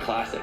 classic.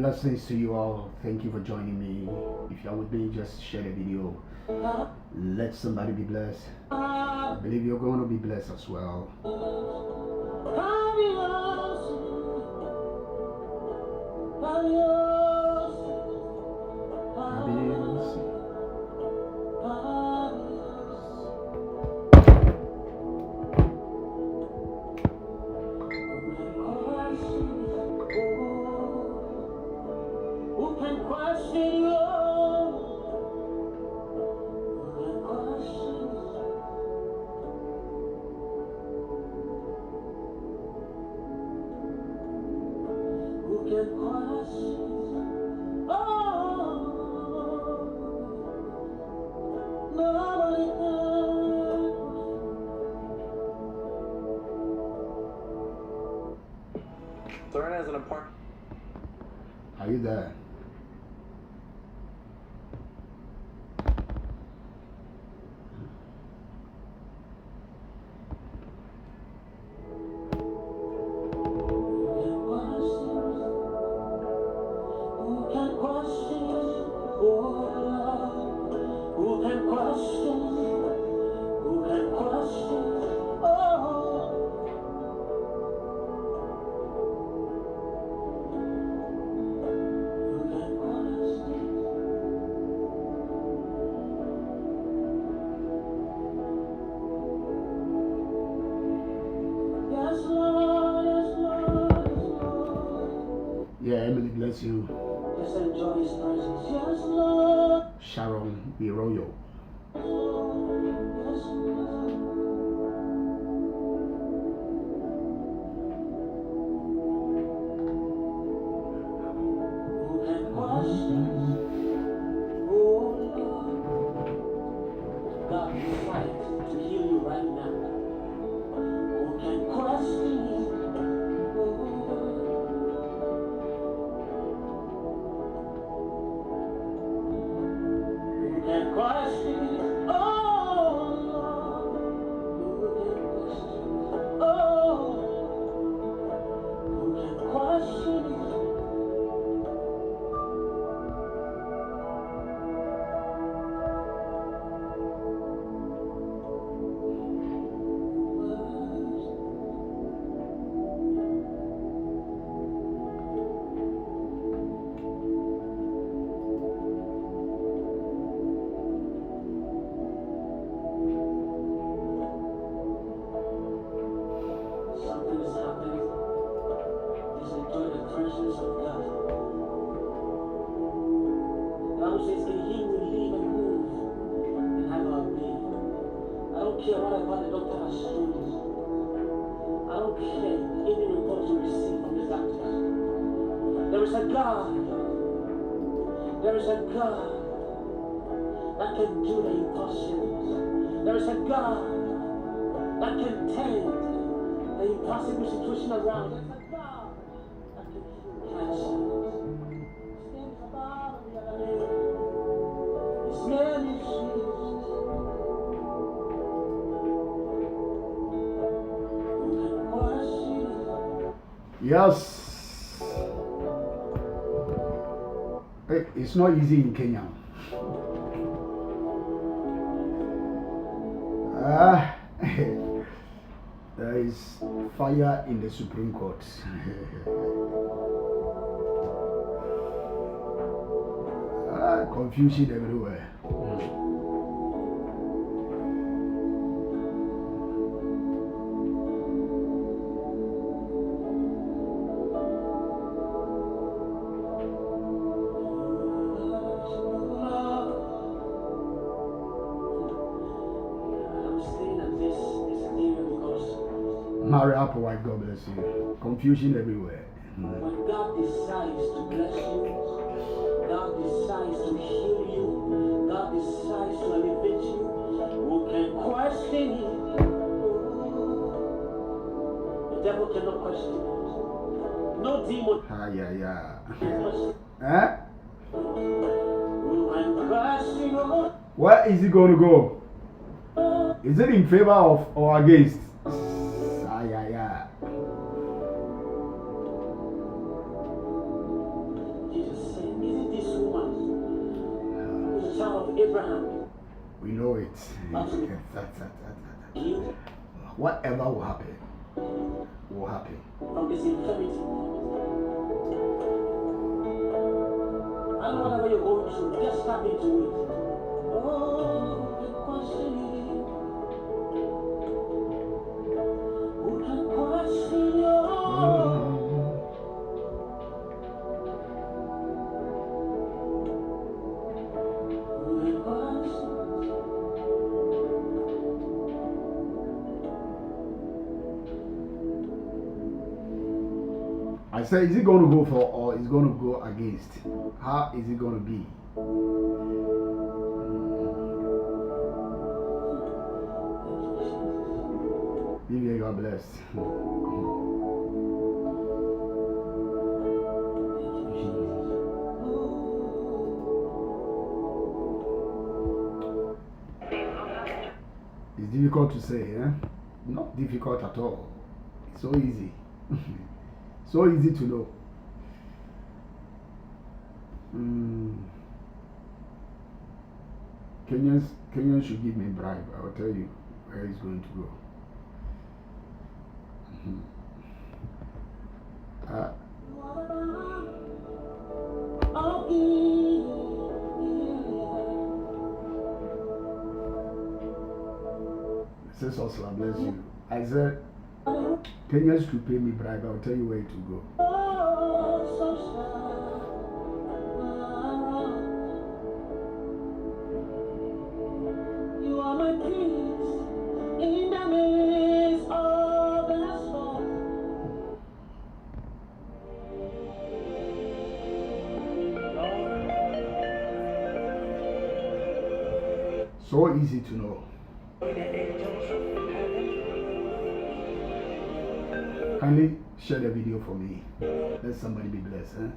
Blessings to you all. Thank you for joining me. If you are with me, just share the video. Let somebody be blessed. I believe you're going to be blessed as well. Lorena has an apartment. Are you there? Yeah, Emily, bless you. Just enjoy his presence. Yes, Lord. Sharon Biroyo. Yes, Lord. Who can question? Oh, Lord. God will fight to heal you right now. Who can question you? Who can question you? Oh, Lord. Who can question you? Oh, who can question you? Something is happening. Just enjoy the presence of God. The Bible says in Him we live and move and have our being. I don't care whatever the doctor has told you. I don't care any report you receive from the doctors. There is a God. There is a God that can do the impossible. There is a God that can turn the impossible situation around. There's a God that can heal cancer. His name is above the other name. His name is Jesus. Who can question? Yes. It's not easy in Kenya. There is fire in the Supreme Court. Confusion everywhere. I'm staying at this area because Mary Applewhite, God bless you. Confusion everywhere. when God decides to bless you, God decides to heal you, God decides to elevate you, who can question you? The devil cannot question you. No demon can question Eh? who can question you. Where is it going to go? Is it in favor of or against? Jesus said, isn't this woman who's a child of Abraham? We know it. Healed Whatever will happen, will happen. from this infirmity. And whatever you're going through, just tap into it. Oh, who can question you? Who can question you? Who can question? I said, is it going to go for or is it going to go against? How is it going to be? Vivian, God bless. difficult to say, eh? Not difficult at all. It's so easy. So easy to know. Kenyans should give me a bribe. I will tell you where it's going to go. Says Osla, bless you. I said, Kenyans should pay me bribe. I will tell you where to go. You are my peace in the midst of the storm. So easy to know. Kindly share the video for me. Let somebody be blessed.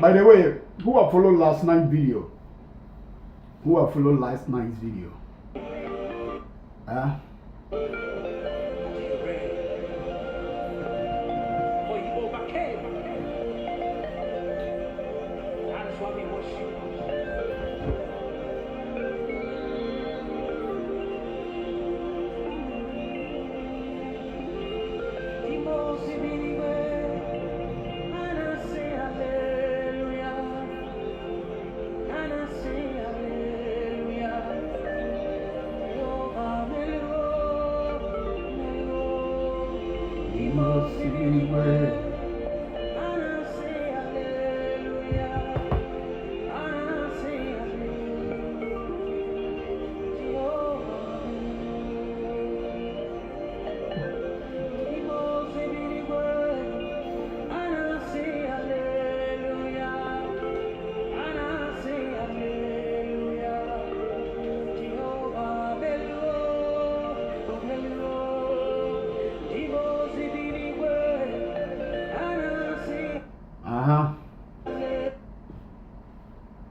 By the way, who have followed last night's video? Who have followed last night's video?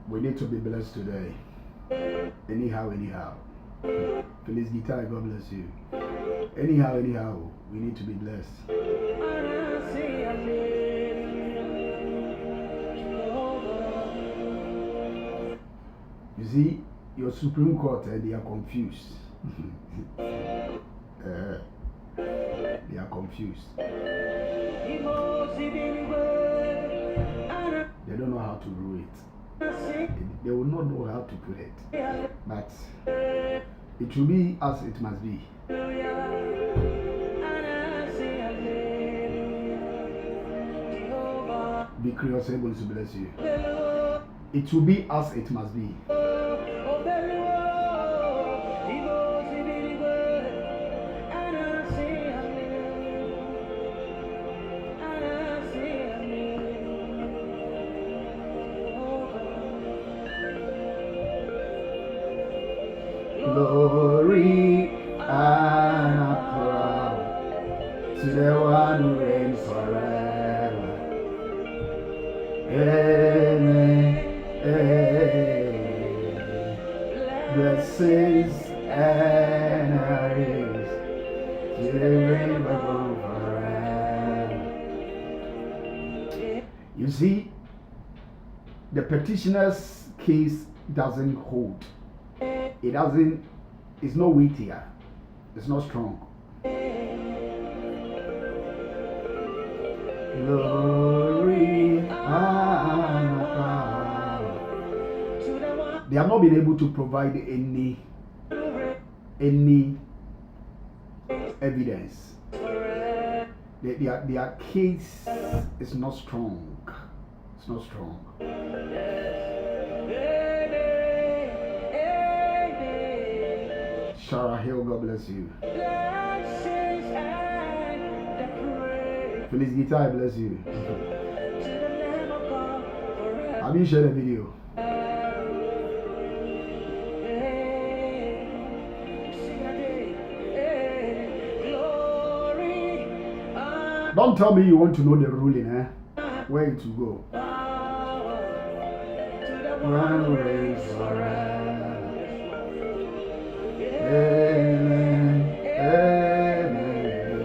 We need to be blessed today. Anyhow. Feliz Guitar, God bless you. Anyhow, we need to be blessed. You see, your Supreme Court, they are confused. They are confused. They don't know how to rule it. They will not know how to put it. But it will be as it must be. Be curious, able to bless you. It will be as it must be. Glory and power to the one who reigns forever. Amen. Blessings and praise to the reign forever. You see, the petitioner's case doesn't hold. It doesn't, it's not weightier, it's not strong. Glory and power. They have not been able to provide any evidence. Their case is not strong. It's not strong. Shara Hill, God bless you. Feliz Guitar, bless you. Have you shared a video? Don't tell me you want to know the ruling, where to go. One race forever. Amen. Amen.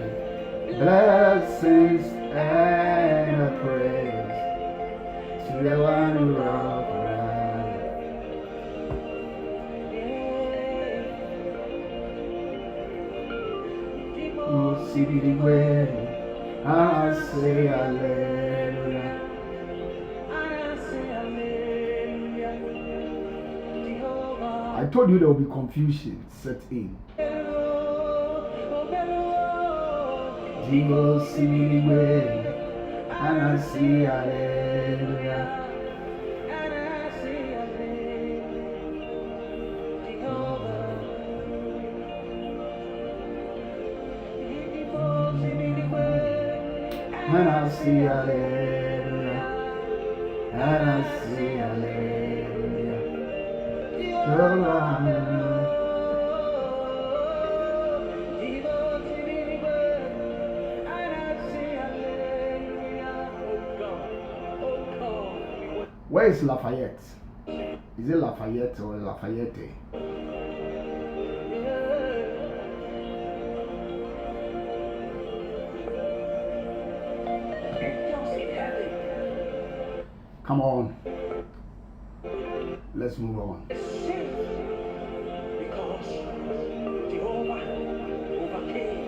Blessings and a praise to the one who rocked around. Oh, see the way I say hallelujah. I told you there will be confusion set in. Jesus, see the way and I see hallelujah. And I see hallelujah. And I see hallelujah. Where is Lafayette? Is it Lafayette or Lafayette? Come on. Let's move on. Because Jehovah overcame.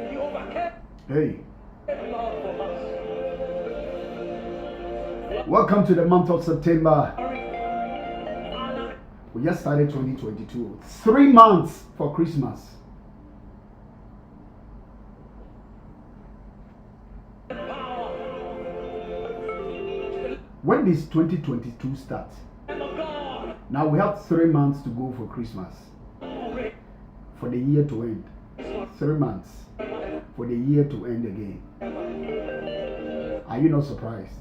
He overcame. Hey. Lord for us. Welcome to the month of September. We just started 2022. 3 months for Christmas. When does 2022 start? Now we have 3 months to go for Christmas. For the year to end. 3 months. For the year to end again. Are you not surprised?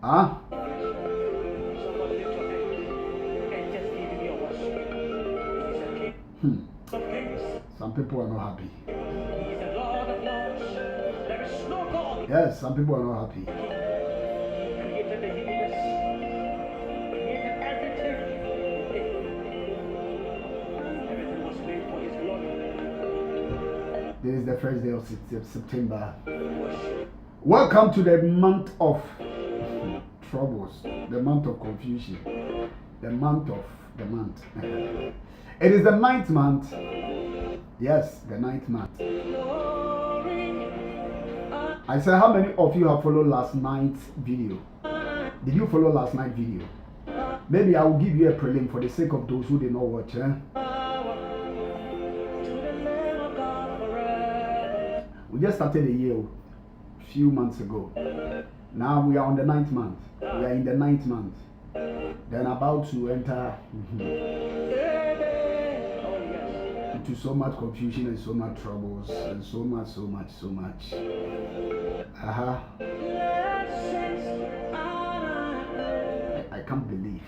Huh? Some people are not happy. Yes, some people are not happy. This is the first day of September. Welcome to the month of troubles, the month of confusion, the month of the month. It is the 9th month. Yes, the 9th month. I said, how many of you have followed last night's video? Did you follow last night's video? Maybe I will give you a prelim for the sake of those who did not watch. We just started a year a few months ago. Now we are on the 9th month. We are in the 9th month. Then about to enter into so much confusion and so much troubles and so much. I can't believe.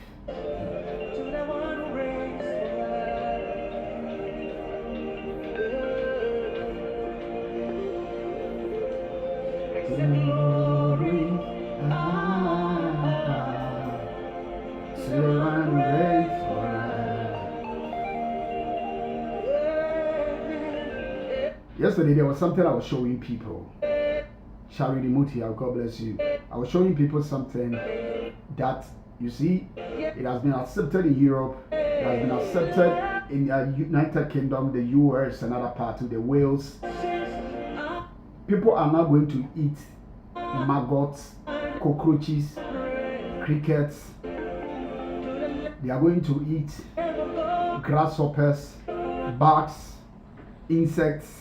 Yesterday there was something I was showing people. Shari Mutia, God bless you. I was showing people something that, you see, it has been accepted in Europe, it has been accepted in the United Kingdom, the US, and other parts of the Wales. People are now going to eat maggots, cockroaches, crickets. They are going to eat grasshoppers, bugs, insects.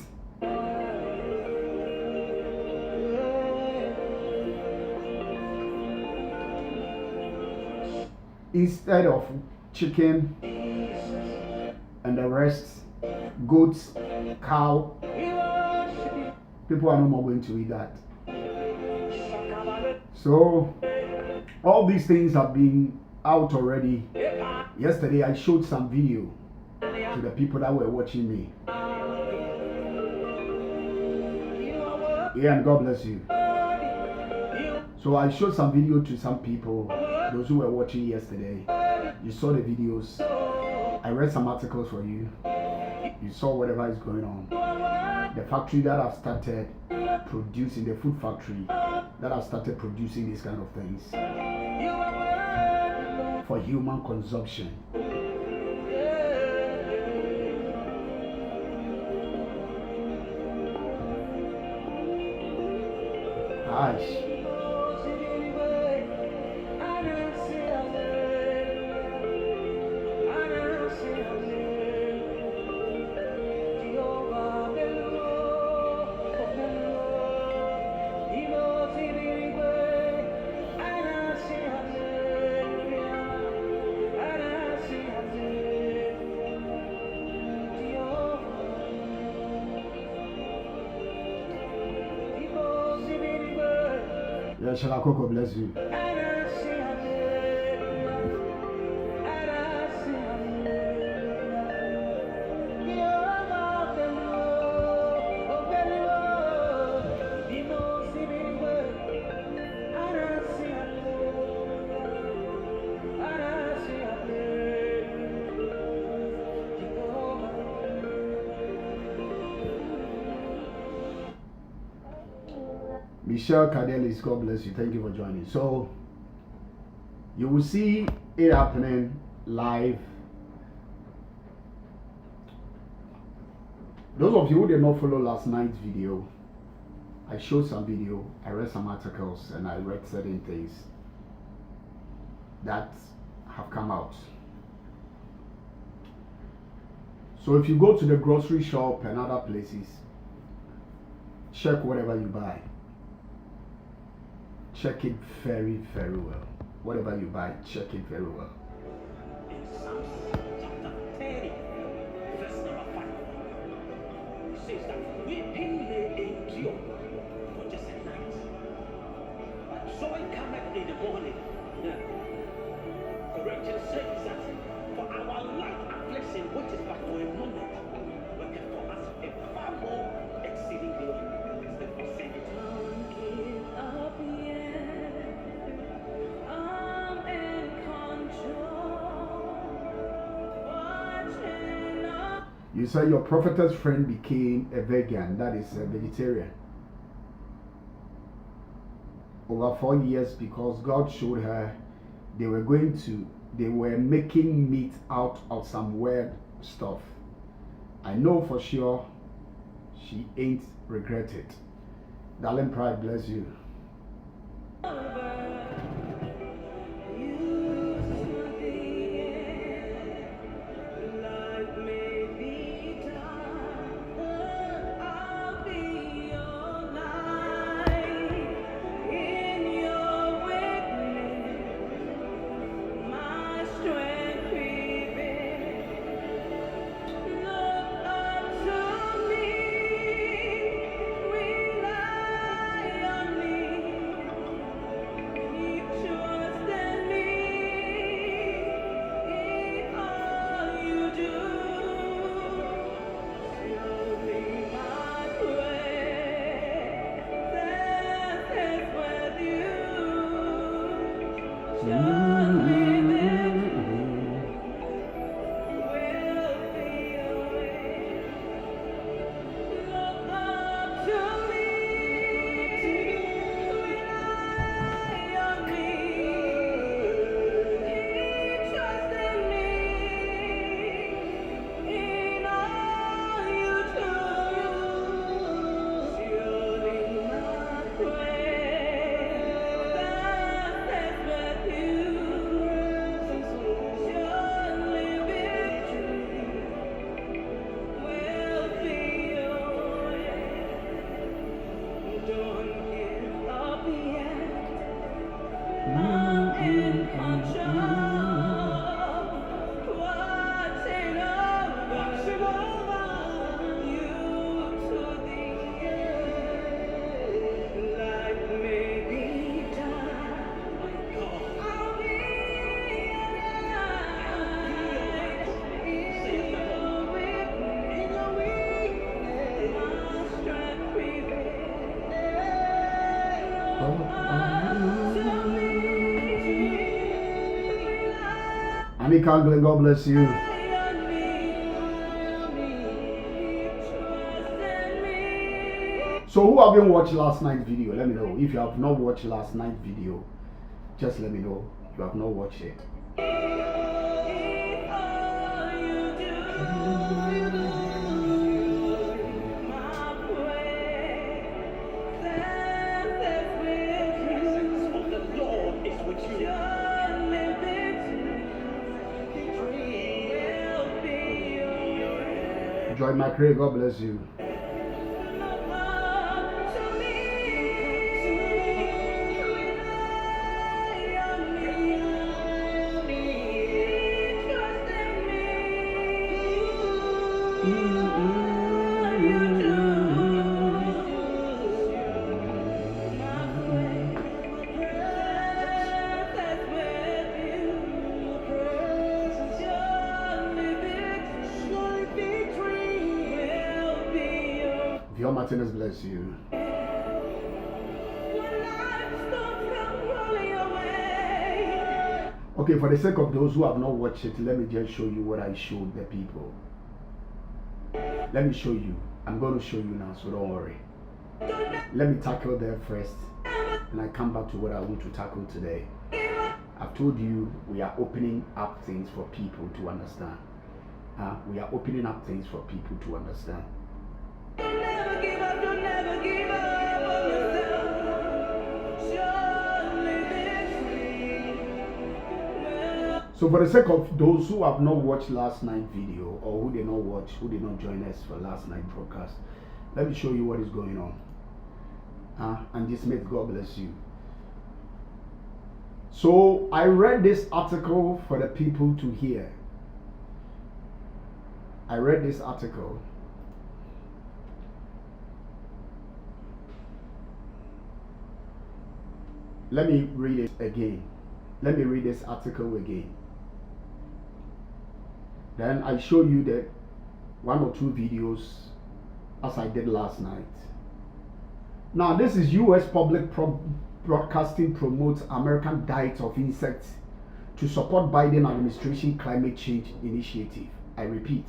Instead of chicken and the rest, goats, cow, people are no more going to eat that. So all these things have been out already. Yesterday I showed some video to the people that were watching me. Yeah, and God bless you. So I showed some video to some people, those who were watching yesterday. You saw the videos. I read some articles for you. You saw whatever is going on. The factory that have started producing, the food factory that have started producing these kind of things for human consumption. Gosh. Yeah, Shalakoko, bless you. Michelle Cadelis, God bless you. Thank you for joining. So, you will see it happening live. Those of you who did not follow last night's video, I showed some video, I read some articles, and I read certain things that have come out. So if you go to the grocery shop and other places, check whatever you buy. Check it very, very well. Whatever you buy, check it very well. In Psalms chapter 30, verse number 5, it says that weeping may endure for just a night, but joy cometh in the morning. Yeah. Correction says that for our light affliction, which is but for a moment, worketh for us a far more exceeding glory. Therefore say it. You say your prophetess friend became a vegan, that is a vegetarian. Over 4 years, because God showed her they were making meat out of some weird stuff. I know for sure she ain't regret it. Darling Pride, bless you. Annie Kanglin, God bless you. So who haven't watched last night's video? Let me know. If you have not watched last night's video, just let me know you have not watched it. Joy McRae, God bless you. Vio Martinez, bless you. Okay, for the sake of those who have not watched it, let me just show you what I showed the people. Let me show you. I'm going to show you now, so don't worry. Let me tackle them first, and I come back to what I want to tackle today. I've told you we are opening up things for people to understand. We are opening up things for people to understand. Don't never give up on yourself. So for the sake of those who have not watched last night's video, or who did not watch, who did not join us for last night's broadcast, let me show you what is going on. And this Smith, God bless you. So I read this article for the people to hear. I read this article. Let me read it again. Let me read this article again. Then I show you the 1 or 2 videos as I did last night. Now this is U.S. Public Broadcasting promotes American diet of insects to support Biden administration climate change initiative. I repeat.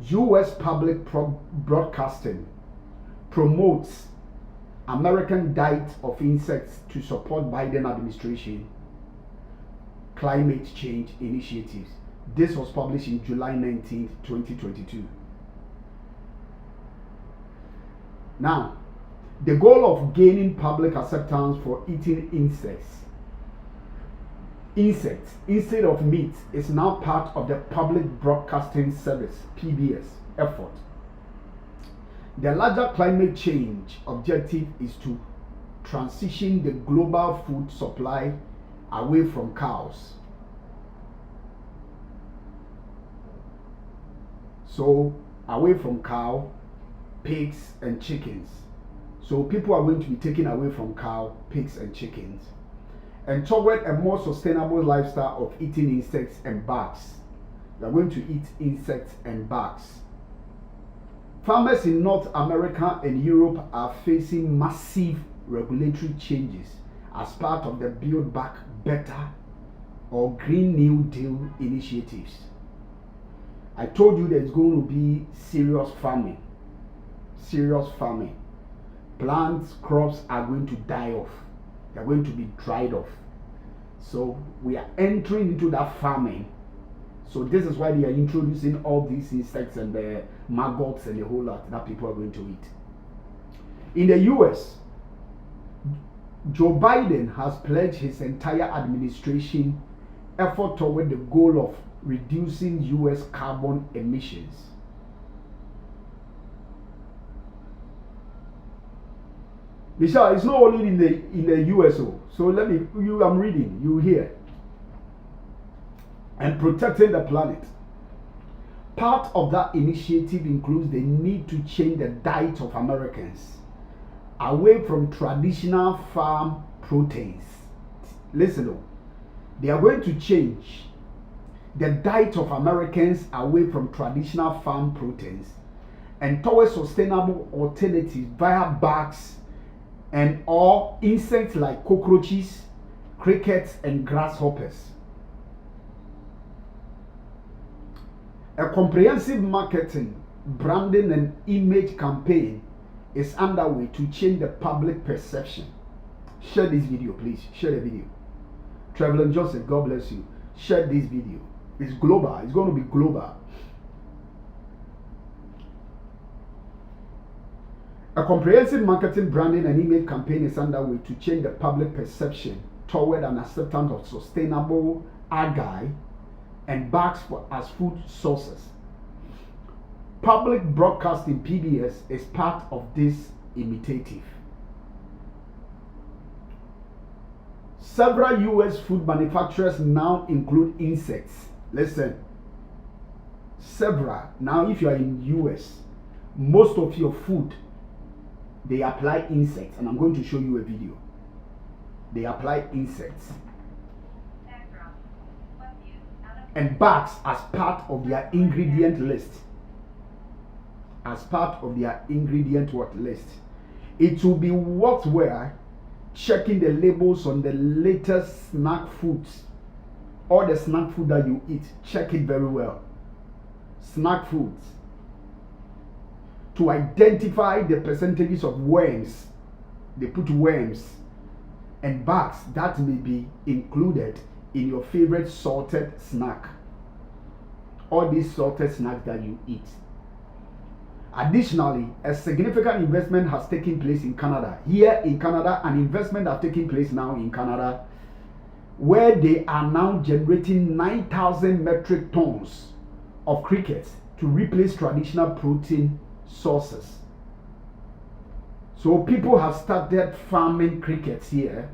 U.S. Public Broadcasting promotes American diet of insects to support Biden administration climate change initiatives. This was published in July 19th, 2022. Now, the goal of gaining public acceptance for eating insects instead of meat is now part of the Public Broadcasting Service (PBS) effort. The larger climate change objective is to transition the global food supply away from cows. So, away from cow, pigs, and chickens. So, people are going to be taken away from cow, pigs, and chickens, and toward a more sustainable lifestyle of eating insects and bugs. They are going to eat insects and bugs. Farmers in North America and Europe are facing massive regulatory changes as part of the Build Back Better or Green New Deal initiatives. I told you there's going to be serious farming. Serious farming. Plants, crops are going to die off. They're going to be dried off. So we are entering into that farming. So this is why they are introducing all these insects and the maggots and the whole lot that people are going to eat. In the US, Joe Biden has pledged his entire administration effort toward the goal of reducing US carbon emissions. Michelle, it's not only in the USO. So I'm reading, you hear. And protecting the planet. Part of that initiative includes the need to change the diet of Americans away from traditional farm proteins. Listen, they are going to change the diet of Americans away from traditional farm proteins and towards sustainable alternatives via bugs and or insects like cockroaches, crickets, and grasshoppers. A comprehensive marketing, branding, and image campaign is underway to change the public perception. Share this video, please. Share the video. Traveling Joseph, God bless you. Share this video. It's global. It's going to be global. A comprehensive marketing, branding, and image campaign is underway to change the public perception toward an acceptance of sustainable algae and bags as food sources. Public Broadcasting (PBS) is part of this initiative. Several U.S. food manufacturers now include insects. Listen, several. Now, if you are in U.S., most of your food, they apply insects, and I'm going to show you a video. They apply insects and bugs as part of their ingredient list. As part of their ingredient list. It will be worthwhile checking the labels on the latest snack foods. All the snack food that you eat, check it very well. Snack foods. To identify the percentages of worms. They put worms and bugs that may be included in your favorite salted snack. All these salted snacks that you eat. Additionally, a significant investment has taken place in Canada. Here in Canada, an investment has taken place now in Canada, where they are now generating 9,000 metric tons of crickets to replace traditional protein sources. So people have started farming crickets here,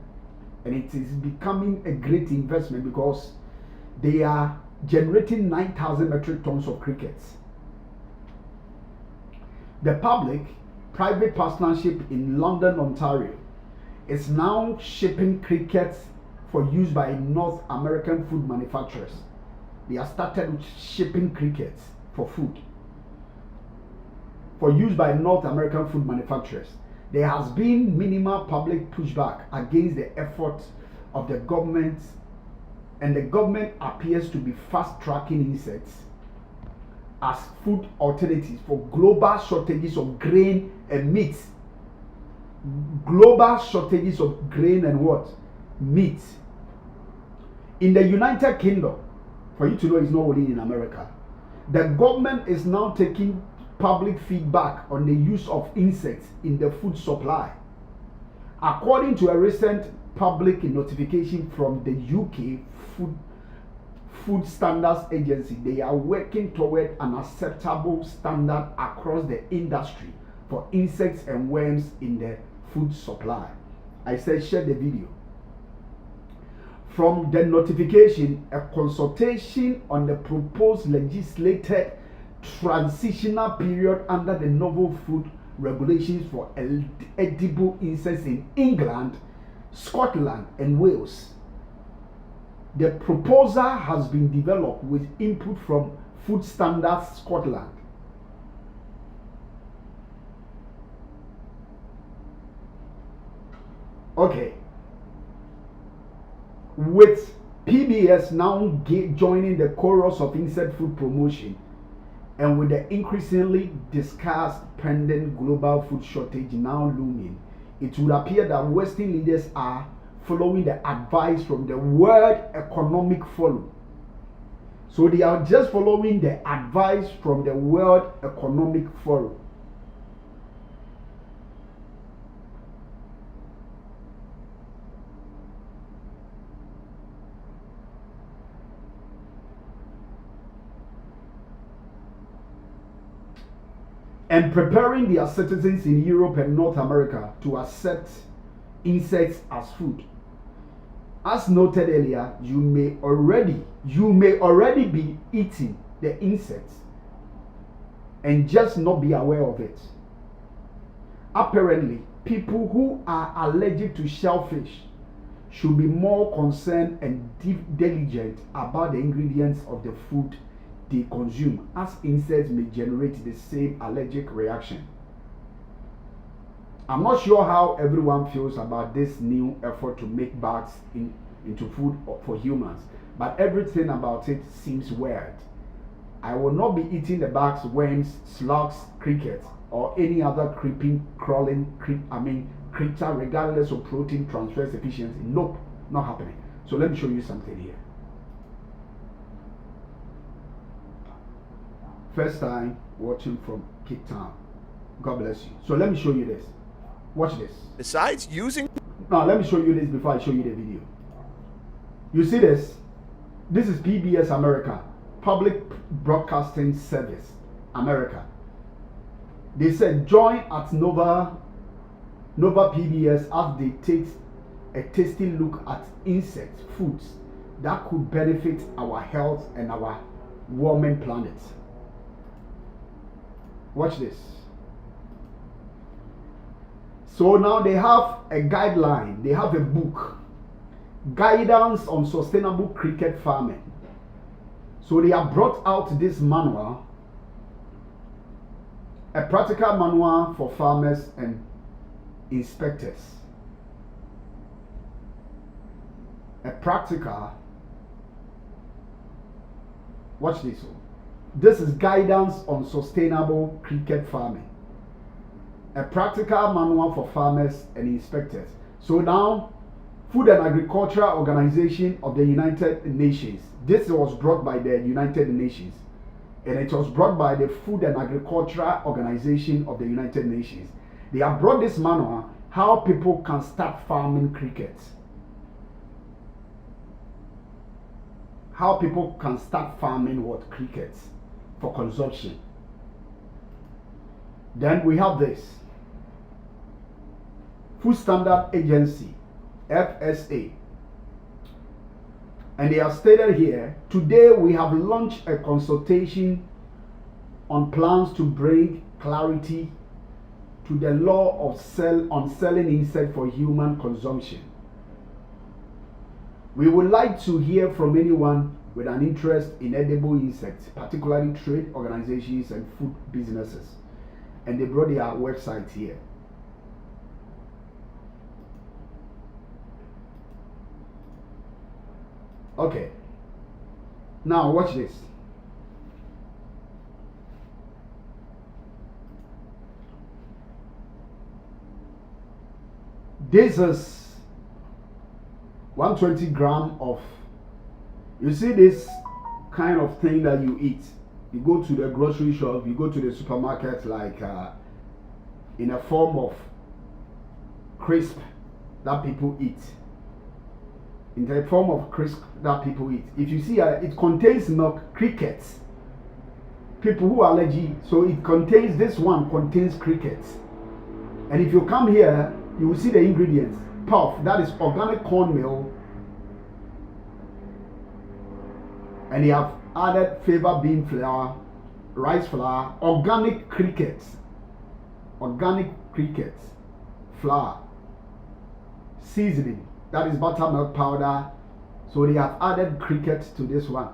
and it is becoming a great investment because they are generating 9,000 metric tons of crickets. The public-private partnership in London, Ontario, is now shipping crickets for use by North American food manufacturers. They have started shipping crickets for food, for use by North American food manufacturers. There has been minimal public pushback against the efforts of the government, and the government appears to be fast-tracking insects as food alternatives for global shortages of grain and meat. Global shortages of grain and what? Meat. In the United Kingdom, for you to know it's not only in America, the government is now taking public feedback on the use of insects in the food supply. According to a recent public notification from the UK Food Standards Agency, they are working toward an acceptable standard across the industry for insects and worms in the food supply. I said share the video. From the notification, a consultation on the proposed legislated transitional period under the novel food regulations for edible insects in England, Scotland, and Wales. The proposal has been developed with input from Food Standards Scotland. Okay. With PBS now joining the chorus of insect food promotion, and with the increasingly discussed pending global food shortage now looming, it would appear that Western leaders are following the advice from the World Economic Forum. So they are just following the advice from the World Economic Forum. And preparing their citizens in Europe and North America to accept insects as food. As noted earlier, you may already be eating the insects and just not be aware of it. Apparently, people who are allergic to shellfish should be more concerned and diligent about the ingredients of the food they consume, as insects may generate the same allergic reaction. I'm not sure how everyone feels about this new effort to make bugs into food for humans, but everything about it seems weird. I will not be eating the bugs, worms, slugs, crickets, or any other creeping, crawling, creature, regardless of protein transfer efficiency. Nope, not happening. So let me show you something here. First time watching from Cape Town. God bless you. So let me show you this. Watch this. Besides using... Now let me show you this before I show you the video. You see this? This is PBS America, Public Broadcasting Service, America. They said join at Nova PBS as they take a tasty look at insect foods that could benefit our health and our warming planet. Watch this. So now they have a guideline, they have a book, Guidance on Sustainable Cricket Farming. So they have brought out this manual, a practical manual for farmers and inspectors. A practical, watch this one. This is Guidance on Sustainable Cricket Farming. A practical manual for farmers and inspectors. So now, Food and Agriculture Organization of the United Nations. This was brought by the United Nations. And it was brought by the Food and Agriculture Organization of the United Nations. They have brought this manual, how people can start farming crickets. How people can start farming what? Crickets for consumption. Then we have this. Food Standard Agency, FSA. And they have stated here, today we have launched a consultation on plans to bring clarity to the law of selling insect for human consumption. We would like to hear from anyone with an interest in edible insects, particularly trade organizations and food businesses. And they brought their website here. Okay. Now watch this. This is 120 grams of, you see this kind of thing that you eat. You go to the grocery shop, you go to the supermarket, like in a form of crisp that people eat. In the form of crisp that people eat. If you see, it contains milk, crickets. People who are allergic, so it contains, this one contains crickets. And if you come here, you will see the ingredients. Puff, that is organic cornmeal. And they have added fava bean flour, rice flour, organic crickets, flour, seasoning, that is buttermilk powder. So they have added cricket to this one.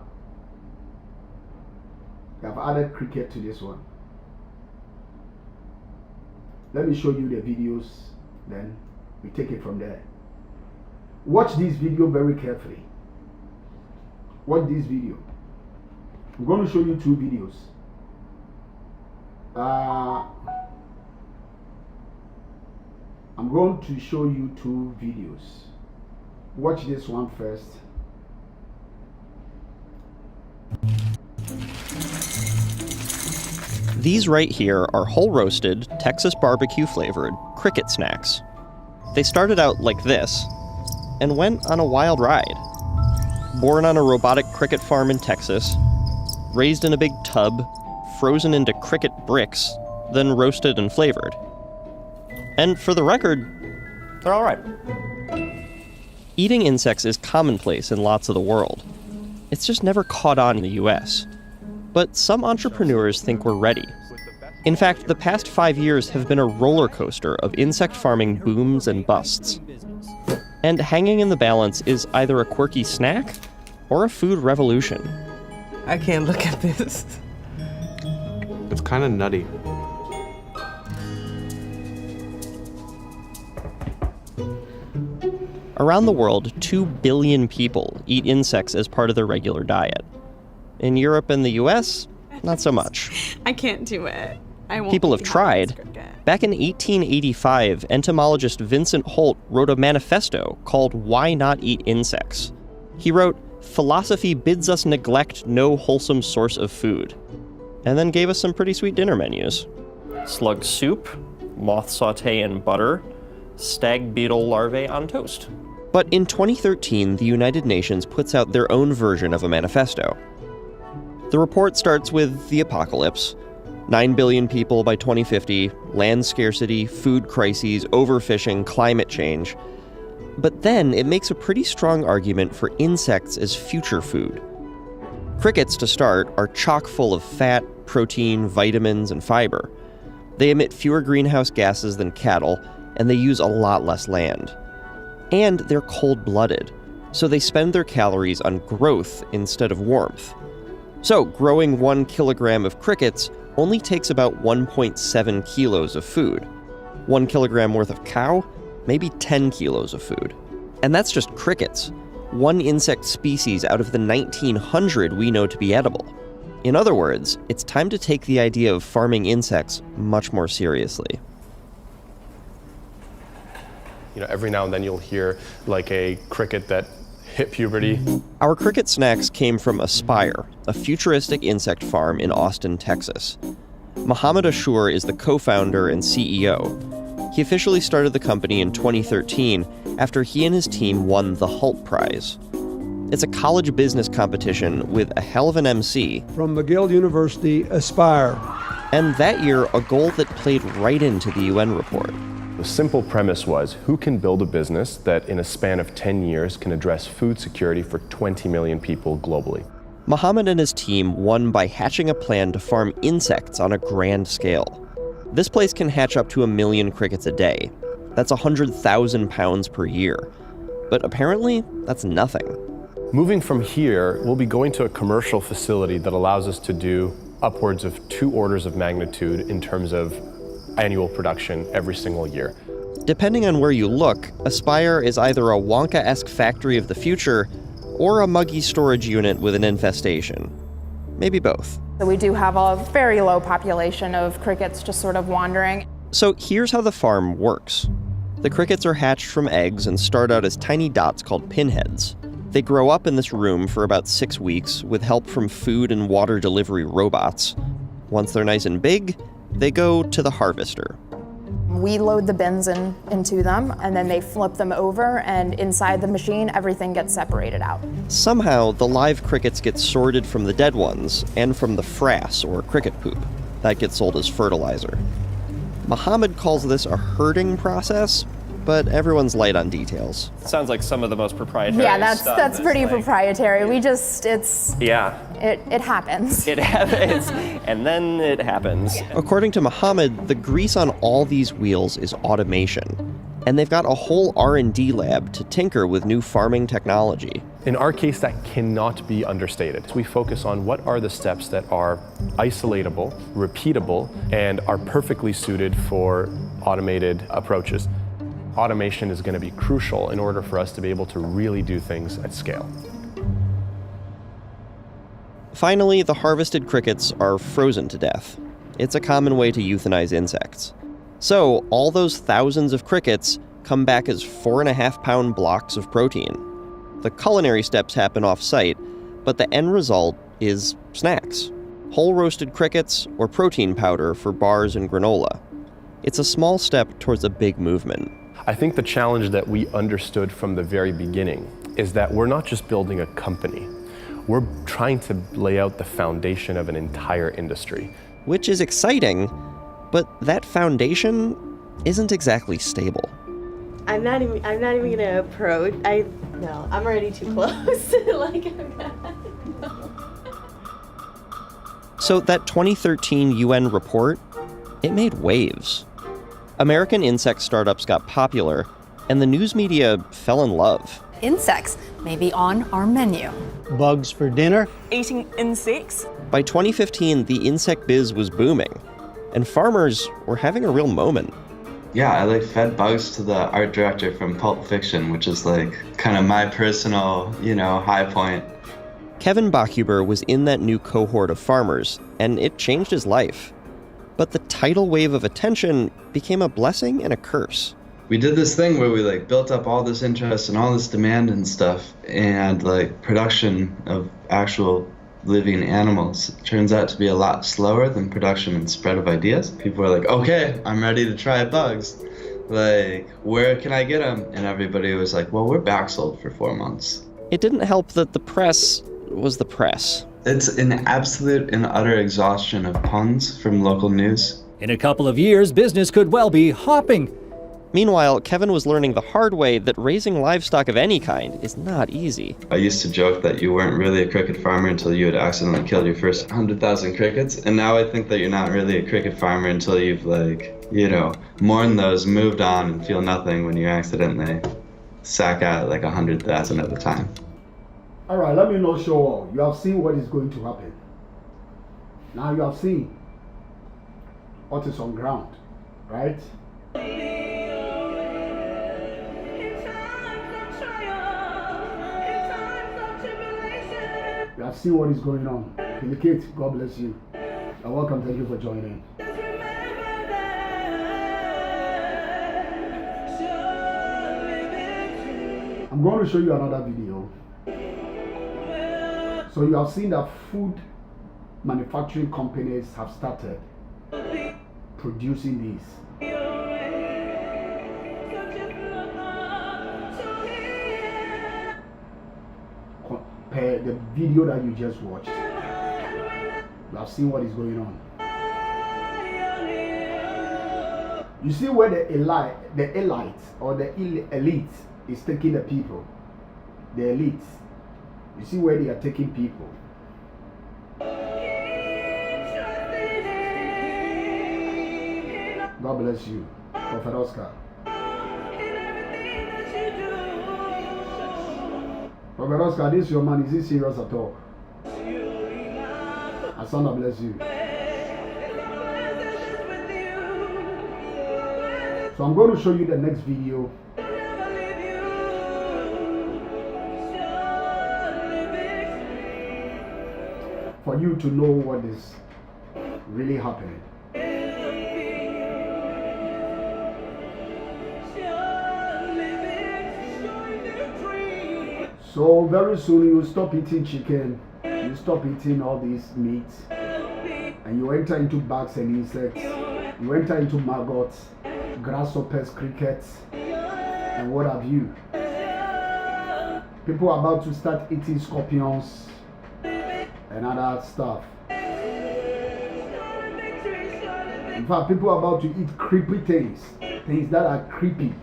Let me show you the videos, then we take it from there. Watch this video very carefully. Watch this video. I'm going to show you two videos. I'm going to show you two videos. Watch this one first. These right here are whole roasted, Texas barbecue flavored cricket snacks. They started out like this and went on a wild ride. Born on a robotic cricket farm in Texas, raised in a big tub, frozen into cricket bricks, then roasted and flavored. And for the record, they're all right. Eating insects is commonplace in lots of the world. It's just never caught on in the US. But some entrepreneurs think we're ready. In fact, the past 5 years have been a roller coaster of insect farming booms and busts. And hanging in the balance is either a quirky snack or a food revolution. I can't look at this. It's kind of nutty. Around the world, 2 billion people eat insects as part of their regular diet. In Europe and the US, not so much. I can't do it. I won't. People have be happy tried. as cricket. Back in 1885, entomologist Vincent Holt wrote a manifesto called Why Not Eat Insects? He wrote, "Philosophy bids us neglect no wholesome source of food," and then gave us some pretty sweet dinner menus. Slug soup, moth sauté in butter, stag beetle larvae on toast. But in 2013, the United Nations puts out their own version of a manifesto. The report starts with the apocalypse. 9 billion people by 2050, land scarcity, food crises, overfishing, climate change. But then it makes a pretty strong argument for insects as future food. Crickets, to start, are chock full of fat, protein, vitamins, and fiber. They emit fewer greenhouse gases than cattle, and they use a lot less land. And they're cold-blooded, so they spend their calories on growth instead of warmth. So, growing 1 kilogram of crickets only takes about 1.7 kilos of food. 1 kilogram worth of cow, maybe 10 kilos of food. And that's just crickets, one insect species out of the 1900 we know to be edible. In other words, it's time to take the idea of farming insects much more seriously. You know, every now and then you'll hear like a cricket that hit puberty. Our cricket snacks came from Aspire, a futuristic insect farm in Austin, Texas. Mohammed Ashur is the co-founder and CEO. He officially started the company in 2013 after he and his team won the Hult Prize. It's a college business competition with a hell of an MC. From McGill University, Aspire. And that year, a goal that played right into the UN report. The simple premise was, who can build a business that in a span of 10 years can address food security for 20 million people globally? Mohammed and his team won by hatching a plan to farm insects on a grand scale. This place can hatch up to 1 million crickets a day. That's 100,000 pounds per year. But apparently, that's nothing. Moving from here, we'll be going to a commercial facility that allows us to do upwards of 2 orders of magnitude in terms of annual production every single year. Depending on where you look, Aspire is either a Wonka-esque factory of the future or a muggy storage unit with an infestation. Maybe both. So we do have a very low population of crickets just sort of wandering. So here's how the farm works. The crickets are hatched from eggs and start out as tiny dots called pinheads. They grow up in this room for about 6 weeks with help from food and water delivery robots. Once they're nice and big, they go to the harvester. We load the bins into them, and then they flip them over, and inside the machine, everything gets separated out. Somehow, the live crickets get sorted from the dead ones and from the frass, or cricket poop. That gets sold as fertilizer. Mohammed calls this a herding process, but everyone's light on details. Sounds like some of the most proprietary Yeah, stuff. that's pretty like, proprietary. We just, Yeah. it happens. It happens, and then it happens. According to Mohammed, the grease on all these wheels is automation, and they've got a whole R&D lab to tinker with new farming technology. In our case, that cannot be understated. We focus on what are the steps that are isolatable, repeatable, and are perfectly suited for automated approaches. Automation is going to be crucial in order for us to be able to really do things at scale. Finally, the harvested crickets are frozen to death. It's a common way to euthanize insects. So, all those thousands of crickets come back as 4.5-pound blocks of protein. The culinary steps happen off-site, but the end result is snacks. Whole roasted crickets or protein powder for bars and granola. It's a small step towards a big movement. I think the challenge that we understood from the very beginning is that we're not just building a company. We're trying to lay out the foundation of an entire industry. Which is exciting, but that foundation isn't exactly stable. I'm not even gonna approach. No, I'm already too close. Like, I'm not. So that 2013 UN report, it made waves. American insect startups got popular, and the news media fell in love. Insects may be on our menu. Bugs for dinner. Eating insects? By 2015, the insect biz was booming, and farmers were having a real moment. Yeah, I fed bugs to the art director from Pulp Fiction, which is kind of my personal, high point. Kevin Bachhuber was in that new cohort of farmers, and it changed his life. But the tidal wave of attention became a blessing and a curse. We did this thing where we like built up all this interest and all this demand and stuff, and like production of actual living animals turns out to be a lot slower than production and spread of ideas. People are like, okay, I'm ready to try bugs. Like, where can I get them? And everybody was like, well, we're backsold for 4 months. It didn't help that the press was the press. It's an absolute and utter exhaustion of puns from local news. In a couple of years, business could well be hopping. Meanwhile, Kevin was learning the hard way that raising livestock of any kind is not easy. I used to joke that you weren't really a cricket farmer until you had accidentally killed your first 100,000 crickets. And now I think that you're not really a cricket farmer until you've mourned those, moved on, and feel nothing when you accidentally sack out like 100,000 at a time. All right, let me not show all. You have seen what is going to happen. Now you have seen what is on ground, right? You have seen what is going on. Delicate, God bless you. You're welcome. Thank you for joining. I'm going to show you another video. So you have seen that food manufacturing companies have started producing these. Compare the video that you just watched. You have seen what is going on. You see where the elite or the elite is taking the people. The elites. You see where they are taking people. God bless you, Prophet Oscar. Prophet Oscar, this your man, is he serious at all? Asanda bless you. So I'm going to show you the next video. For you to know what is really happening. So very soon you stop eating chicken, you stop eating all these meats, and you enter into bugs and insects, you enter into maggots, grasshoppers, crickets, and what have you. People are about to start eating scorpions and other stuff. In fact, people are about to eat creepy things that are creepy.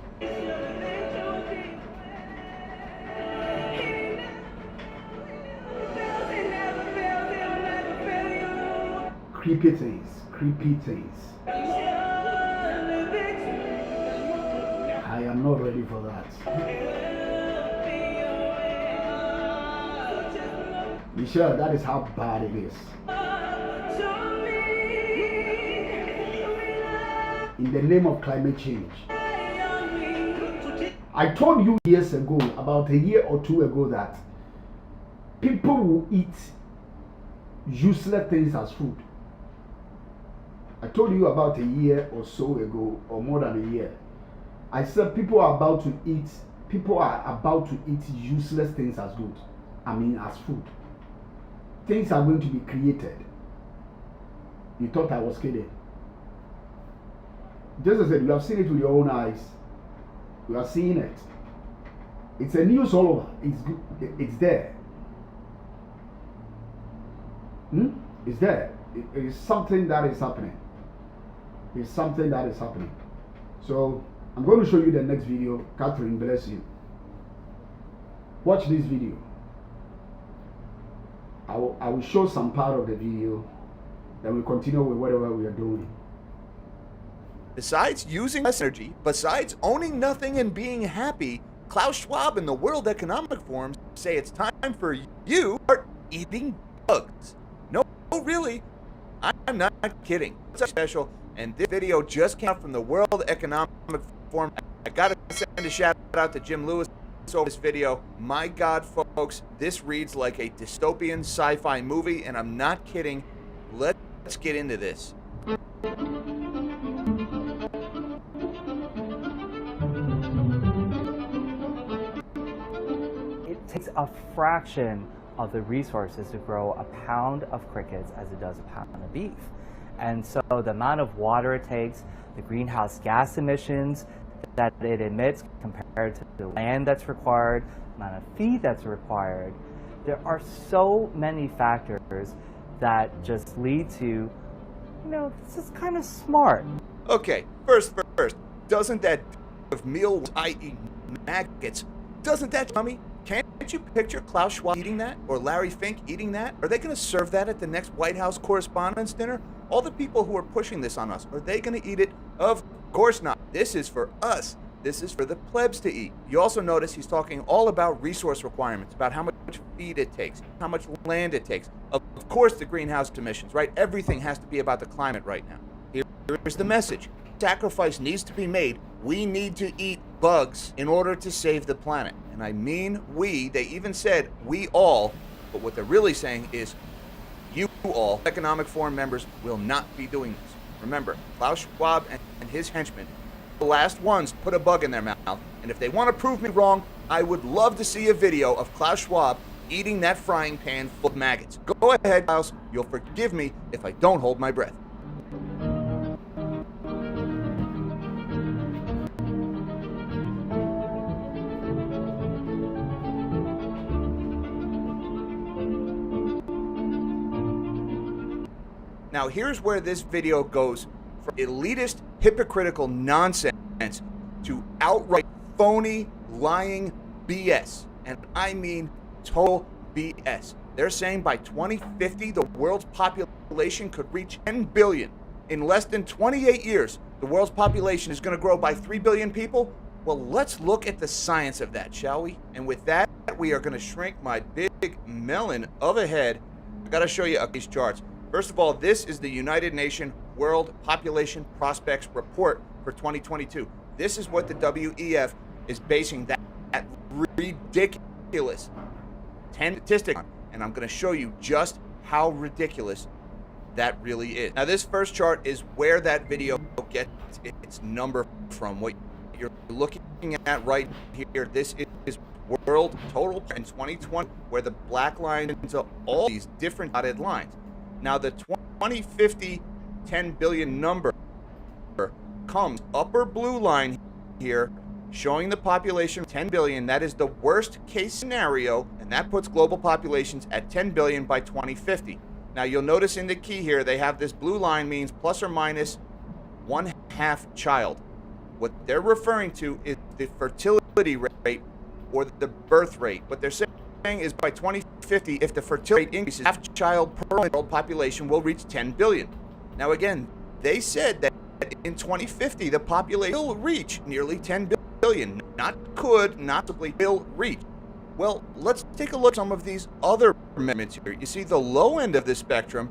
Creepy things. I am not ready for that. Michelle, that is how bad it is. In the name of climate change. I told you years ago, about a year or two ago, that people will eat useless things as food. I told you about a year or so ago, or more than a year. I said people are about to eat useless things as good. As food. Things are going to be created. You thought I was kidding. Just as I said, you have seen it with your own eyes. You are seeing it. It's a news all over. It's good. It's there. It's there. It is something that is happening. It's something that is happening. So I'm going to show you the next video. Catherine, bless you. Watch this video. I will show some part of the video. Then we continue with whatever we are doing. Besides using less energy, besides owning nothing and being happy, Klaus Schwab and the World Economic Forum say it's time for you to start eating bugs. No, really, I'm not kidding. It's special, and this video just came out from the World Economic Forum. I gotta send a shout out to Jim Lewis over this video. My God, folks, this reads like a dystopian sci-fi movie, and I'm not kidding. Let's get into this. It takes a fraction of the resources to grow a pound of crickets as it does a pound of beef. And so the amount of water it takes, the greenhouse gas emissions that it emits compared to the land that's required, the amount of feed that's required, there are so many factors that just lead to, this is kind of smart. Okay, first, doesn't that of meal, i.e. maggots, doesn't that yummy? Can't you picture Klaus Schwab eating that, or Larry Fink eating that? Are they going to serve that at the next White House Correspondents' Dinner? All the people who are pushing this on us, are they going to eat it? Of course not. This is for us. This is for the plebs to eat. You also notice he's talking all about resource requirements, about how much feed it takes, how much land it takes. Of course, the greenhouse emissions, right? Everything has to be about the climate right now. Here's the message. Sacrifice needs to be made. We need to eat bugs in order to save the planet. And I mean we. They even said we all, but what they're really saying is you all, Economic Forum members, will not be doing this. Remember, Klaus Schwab and his henchmen, the last ones to put a bug in their mouth. And if they want to prove me wrong, I would love to see a video of Klaus Schwab eating that frying pan full of maggots. Go ahead, Klaus. You'll forgive me if I don't hold my breath. Now, here's where this video goes from elitist, hypocritical nonsense to outright phony, lying BS. And I mean total BS. They're saying by 2050, the world's population could reach 10 billion. In less than 28 years, the world's population is going to grow by 3 billion people. Well, let's look at the science of that, shall we? And with that, we are going to shrink my big melon of a head. I got to show you these charts. First of all, this is the United Nations World Population Prospects Report for 2022. This is what the WEF is basing that ridiculous 10 statistic on. And I'm going to show you just how ridiculous that really is. Now, this first chart is where that video gets its number from. What you're looking at right here, this is world total in 2020, where the black line into all these different dotted lines. Now, the 2050 10 billion number comes upper blue line here, showing the population 10 billion. That is the worst case scenario, and that puts global populations at 10 billion by 2050. Now, you'll notice in the key here, they have this blue line means plus or minus 1/2 child. What they're referring to is the fertility rate or the birth rate. What they're saying is by 2050, if the fertility rate increases, half child per world population will reach 10 billion. Now, again, they said that in 2050, the population will reach nearly 10 billion. Not could, not simply will reach. Well, let's take a look at some of these other measurements here. You see, the low end of this spectrum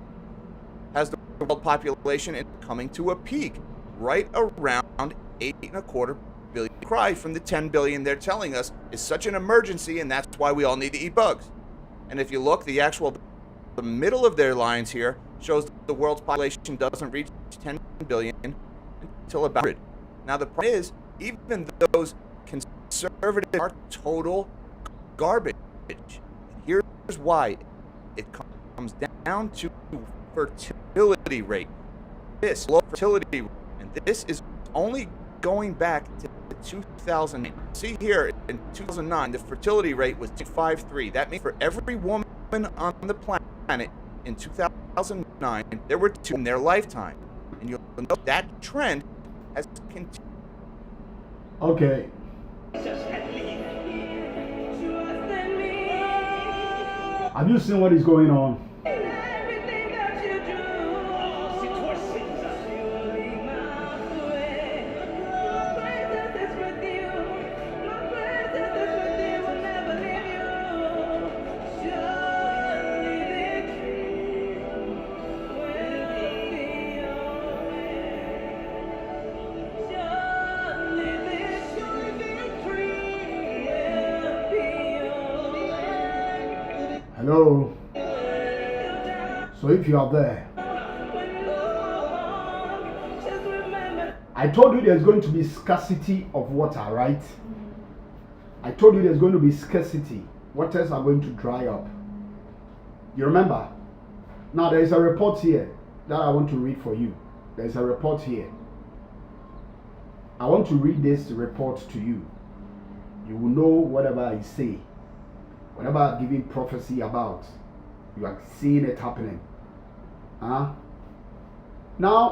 has the world population coming to a peak right around 8.25 billion. Cry from the 10 billion they're telling us is such an emergency, and that's why we all need to eat bugs. And if you look, the middle of their lines here shows the world's population doesn't reach 10 billion until about 100. Now, the problem is, even those conservatives are total garbage. And here's why. It comes down to fertility rate. This low fertility rate, and this is only going back to 2009. See here, in 2009, the fertility rate was 2.53. That means for every woman on the planet in 2009, there were 2 in their lifetime. And you'll note that trend has continued. Okay. Have you seen what is going on? Hello. So if you are there, I told you there's going to be scarcity of water, right? I told you there's going to be scarcity. Waters are going to dry up. You remember? Now there is a report here that I want to read for you. There's a report here. I want to read this report to you. You will know whatever I say, whatever I'm giving prophecy about, you are seeing it happening. Now,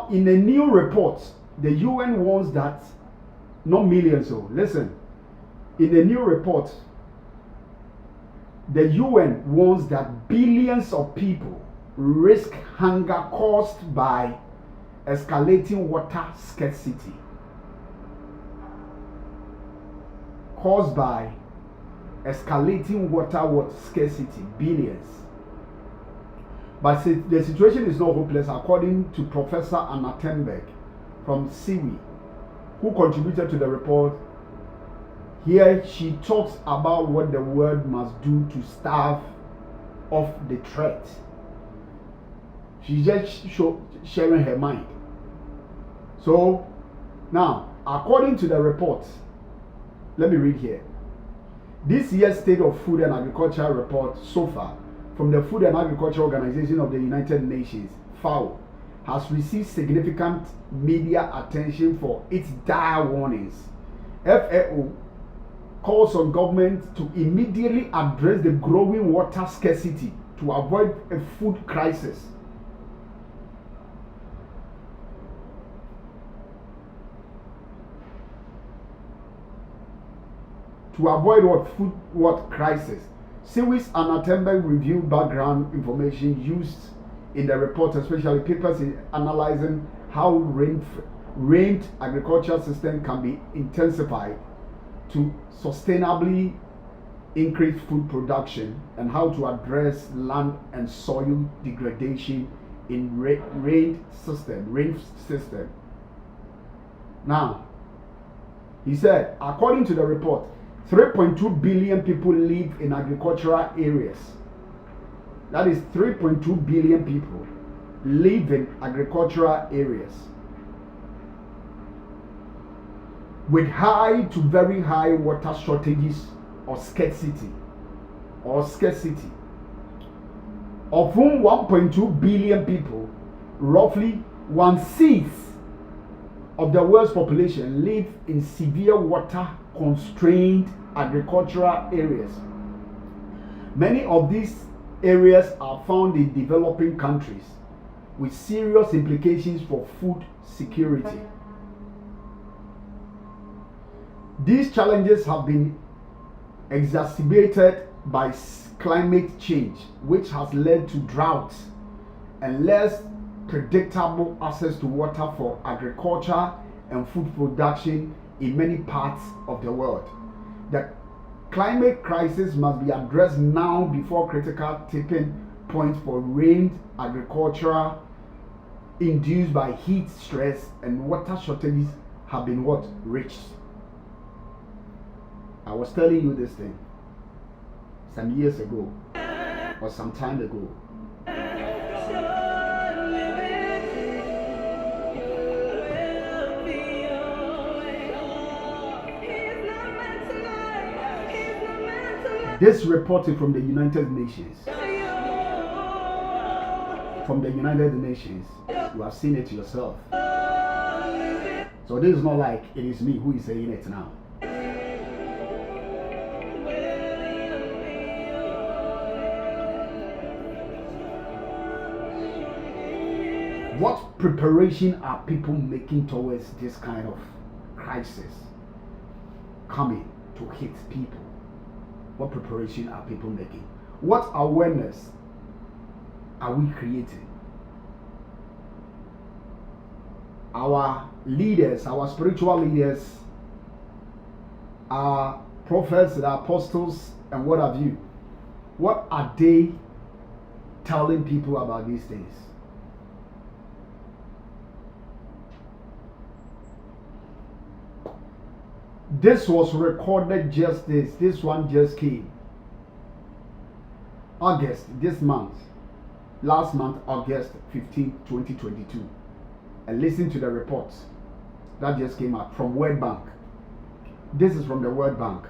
in a new report, the UN warns that, not millions, so listen, in a new report, the UN warns that billions of people risk hunger caused by escalating water scarcity. Caused by escalating water scarcity, billions. But the situation is not hopeless, according to Professor Anna Thunberg from SIWI, who contributed to the report. Here she talks about what the world must do to stave off the threat. She's just sharing her mind. So now, according to the report, let me read here. This year's State of Food and Agriculture report, SOFA, from the Food and Agriculture Organization of the United Nations, FAO, has received significant media attention for its dire warnings. FAO calls on government to immediately address the growing water scarcity to avoid a food crisis. To avoid what crisis? SIWI's Anna Thunberg reviewed background information used in the report, especially papers analyzing how rained agricultural system can be intensified to sustainably increase food production, and how to address land and soil degradation in rain system. Now, he said, according to the report, 3.2 billion people live in agricultural areas. That is 3.2 billion people live in agricultural areas with high to very high water shortages or scarcity, of whom 1.2 billion people, roughly 1/6 of the world's population, live in severe water constrained agricultural areas. Many of these areas are found in developing countries, with serious implications for food security. These challenges have been exacerbated by climate change, which has led to droughts and less predictable access to water for agriculture and food production in many parts of the world. The climate crisis must be addressed now before critical tipping points for rained agriculture induced by heat stress and water shortages have been reached. I was telling you this thing some years ago or some time ago. This reported from the United Nations. From the United Nations. You have seen it yourself. So this is not like it is me who is saying it now. What preparation are people making towards this kind of crisis coming to hit people? What preparation are people making? What awareness are we creating? Our leaders, our spiritual leaders, our prophets, the apostles, and what have you, what are they telling people about these things? This was recorded just this one just came. August, this month, last month, August 15, 2022. And listen to the reports that just came out from World Bank. This is from the World Bank.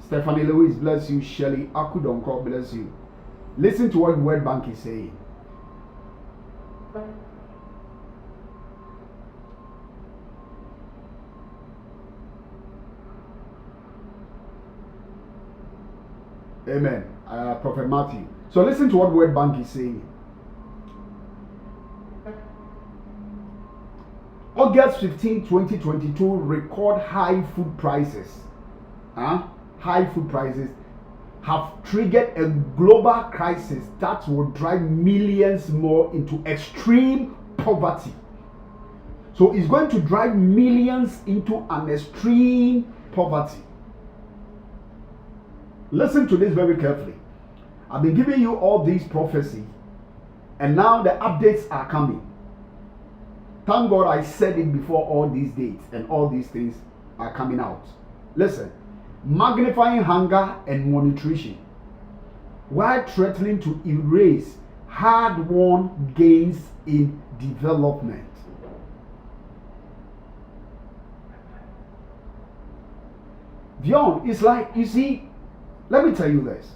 Stephanie Lewis, bless you. Shelley Akudonko, bless you. Listen to what World Bank is saying. Amen. Prophet Matthew. So listen to what World Bank is saying. August 15, 2022, record high food prices. High food prices have triggered a global crisis that will drive millions more into extreme poverty. So it's going to drive millions into an extreme poverty. Listen to this very carefully. I've been giving you all these prophecies, and now the updates are coming. Thank God I said it before all these dates, and all these things are coming out. Listen, magnifying hunger and malnutrition while threatening to erase hard-won gains in development. Dion, it's like, you see, let me tell you this.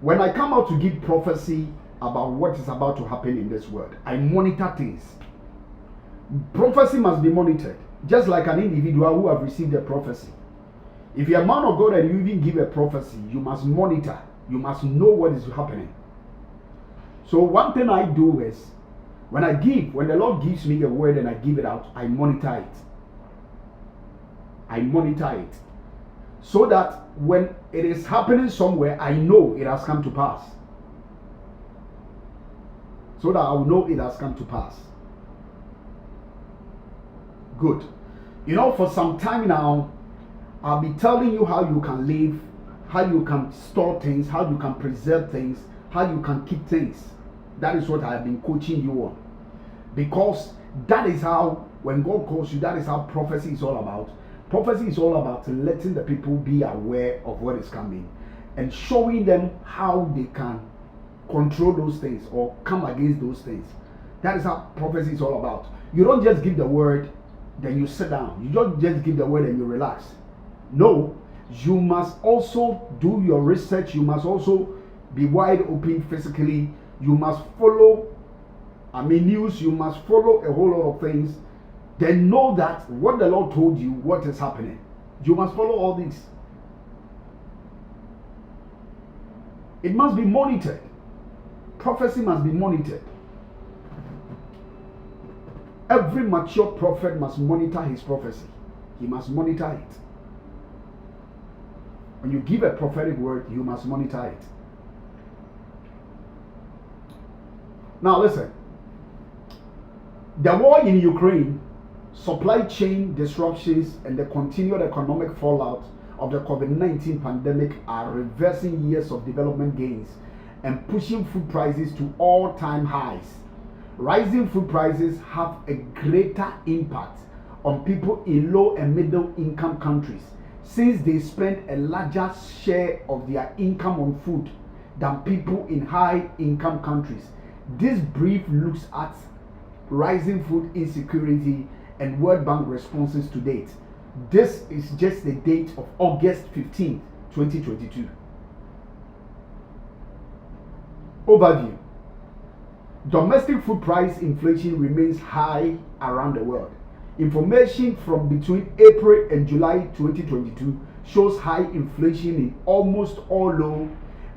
When I come out to give prophecy about what is about to happen in this world, I monitor things. Prophecy must be monitored, just like an individual who have received a prophecy. If you're a man of God and you even give a prophecy, you must monitor. You must know what is happening. So one thing I do is, when the Lord gives me a word and I give it out, I monitor it. I monitor it. So that when it is happening somewhere, I know it has come to pass. So that I will know it has come to pass. Good. You know, for some time now, I'll be telling you how you can live, how you can store things, how you can preserve things, how you can keep things. That is what I have been coaching you on. Because that is how, when God calls you, that is how prophecy is all about. Prophecy is all about letting the people be aware of what is coming and showing them how they can control those things or come against those things. That is how prophecy is all about. You don't just give the word, then you sit down. You don't just give the word and you relax. No, you must also do your research. You must also be wide open physically. You must follow, news. You must follow a whole lot of things. Then know that what the Lord told you, what is happening. You must follow all this. It must be monitored. Prophecy must be monitored. Every mature prophet must monitor his prophecy. He must monitor it. When you give a prophetic word, you must monitor it. Now listen. The war in Ukraine, supply chain disruptions, and the continued economic fallout of the COVID-19 pandemic are reversing years of development gains and pushing food prices to all-time highs. Rising food prices have a greater impact on people in low and middle income countries, since they spend a larger share of their income on food than people in high income countries. This brief looks at rising food insecurity and World Bank responses to date. This is just the date of August 15, 2022. Overview. Domestic food price inflation remains high around the world. Information from between April and July 2022 shows high inflation in almost all low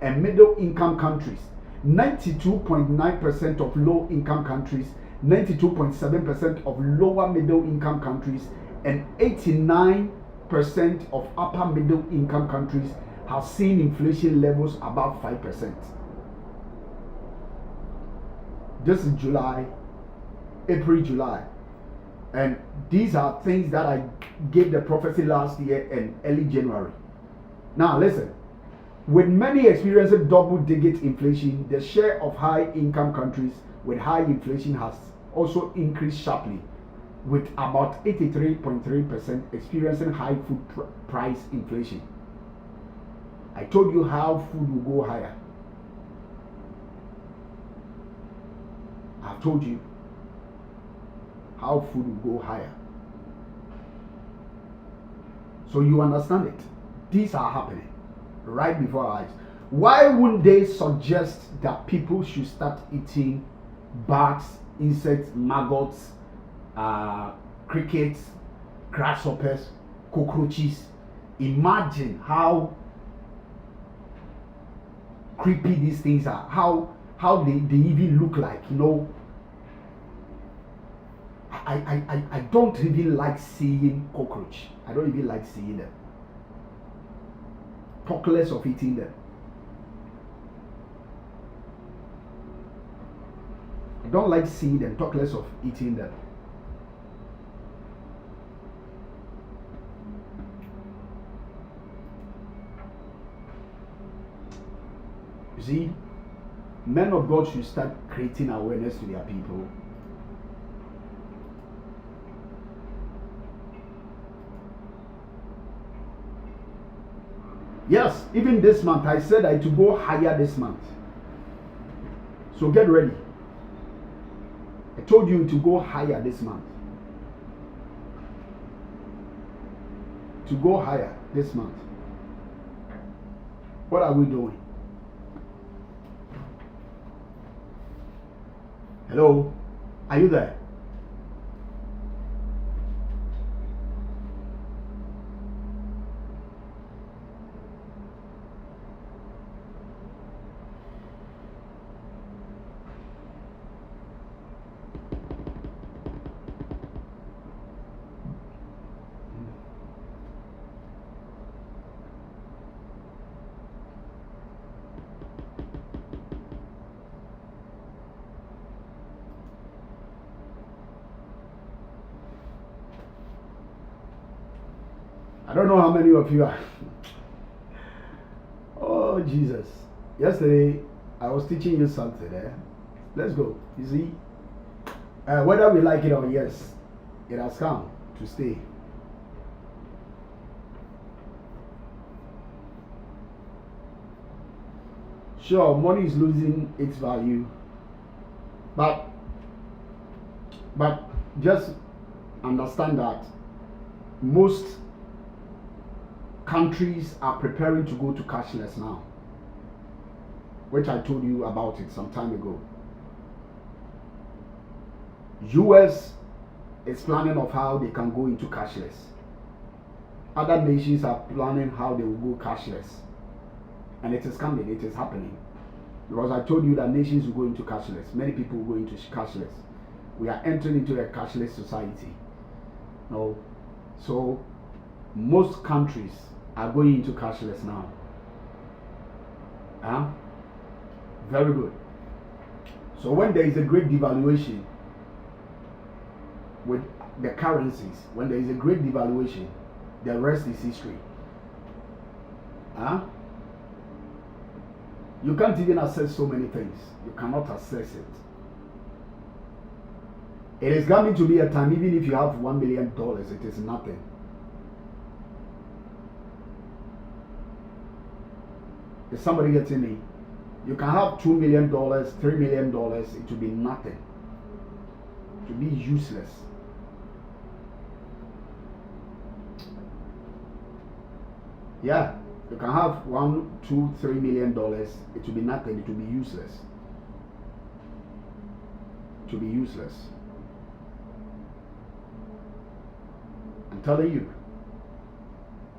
and middle income countries. 92.9% of low income countries, 92.7% of lower middle income countries, and 89% of upper middle income countries have seen inflation levels above 5%. This is April, July. And these are things that I gave the prophecy last year and early January. Now listen, with many experiencing double-digit inflation, the share of high-income countries with high inflation has also increased sharply, with about 83.3% experiencing high food price inflation. I told you how food will go higher. I've told you how food will go higher. So you understand it. These are happening right before our eyes. Why wouldn't they suggest that people should start eating bugs, insects, maggots, crickets, grasshoppers, cockroaches? Imagine how creepy these things are, how they even look like, you know. I don't even like seeing cockroach. I don't even like seeing them. Talk less of eating them. I don't like seeing them, talk less of eating them. You see, men of God should start creating awareness to their people. Yes, even this month, I said I to go higher this month. So get ready. I told you to go higher this month. To go higher this month. What are we doing? Hello? Are you there? I don't know how many of you are. Oh, Jesus. Yesterday, I was teaching you something. Let's go. You see, whether we like it or yes, it has come to stay. Sure, money is losing its value, but just understand that most countries are preparing to go to cashless now, which I told you about it some time ago. US is planning of how they can go into cashless. Other nations are planning how they will go cashless. And it is coming, it is happening. Because I told you that nations will go into cashless. Many people will go into cashless. We are entering into a cashless society. No. So most countries are going into cashless now. Very good. So when there is a great devaluation with the currencies, when there is a great devaluation, the rest is history. You can't even access so many things. You cannot access it. It is coming to be a time, even if you have $1 million, it is nothing. Is somebody getting me? You can have $2 million, $3 million, it will be nothing. It will be useless. Yeah, you can have $1, $2, $3 million, it will be nothing, it will be useless. It will be useless. I'm telling you.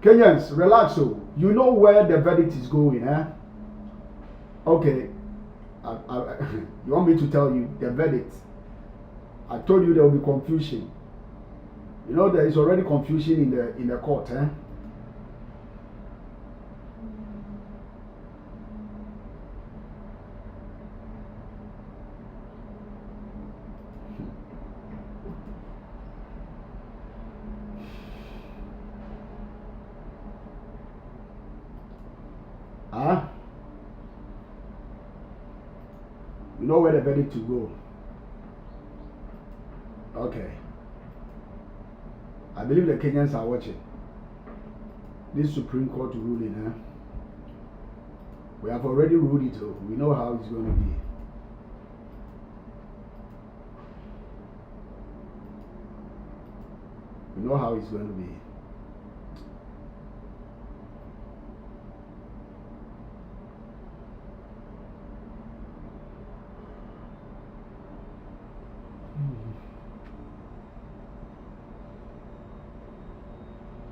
Kenyans, relax. So you know where the verdict is going, Okay. You want me to tell you the verdict? I told you there will be confusion. You know there is already confusion in the court, You know where the verdict to go. Okay. I believe the Kenyans are watching this Supreme Court ruling. We have already ruled it, so we know how it's going to be. We know how it's going to be.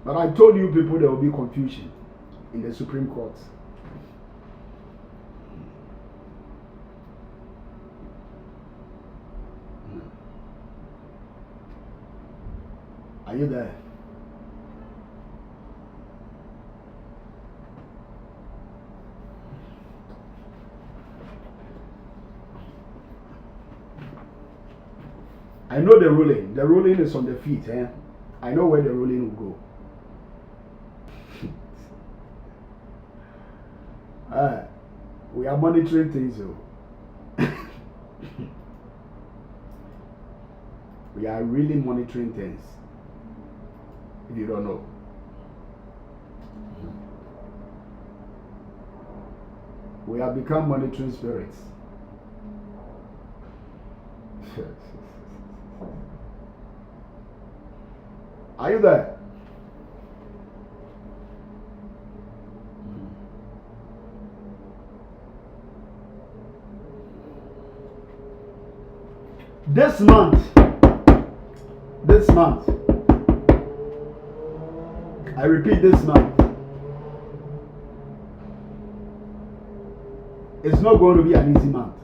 But I told you people there will be confusion in the Supreme Court. Are you there? I know the ruling. The ruling is on the feet. I know where the ruling will go. We are monitoring things. We are really monitoring things. If you don't know. We have become monitoring spirits. Are you there? This month, I repeat, this month, it's not going to be an easy month.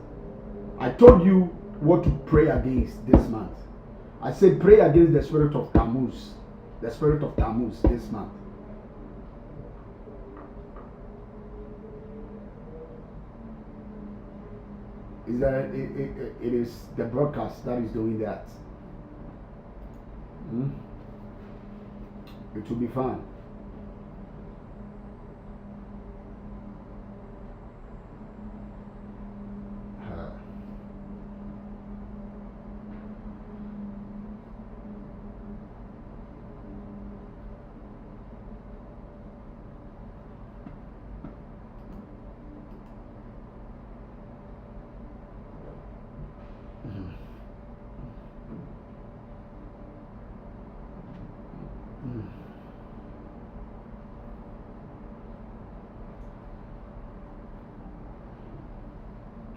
I told you what to pray against this month. I said pray against the spirit of Tammuz, this month. Is that it is the broadcast that is doing that. It will be fun.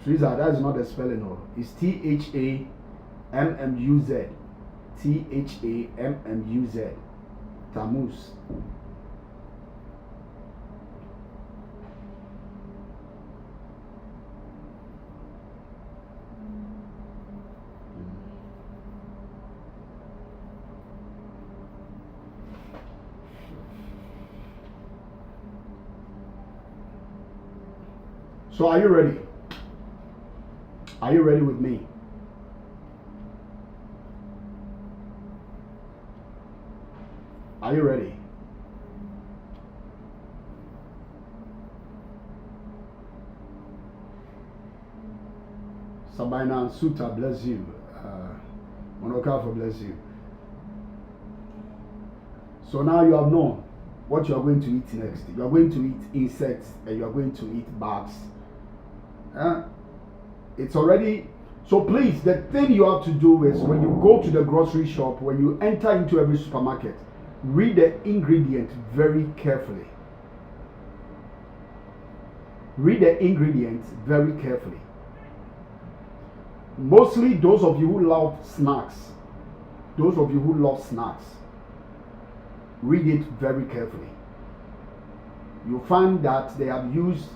Teresa, that is not the spelling, no. It's THAMMUZ. THAMMUZ. Tammuz. So are you ready? Are you ready with me? Are you ready? Sabina Suta, bless you. Monokafa, bless you. So now you have known what you are going to eat next. You are going to eat insects and you are going to eat bugs. It's already, so please, the thing you have to do is when you go to the grocery shop, when you enter into every supermarket, read the ingredient very carefully. Read the ingredients very carefully. Mostly those of you who love snacks, read it very carefully. You find that they have used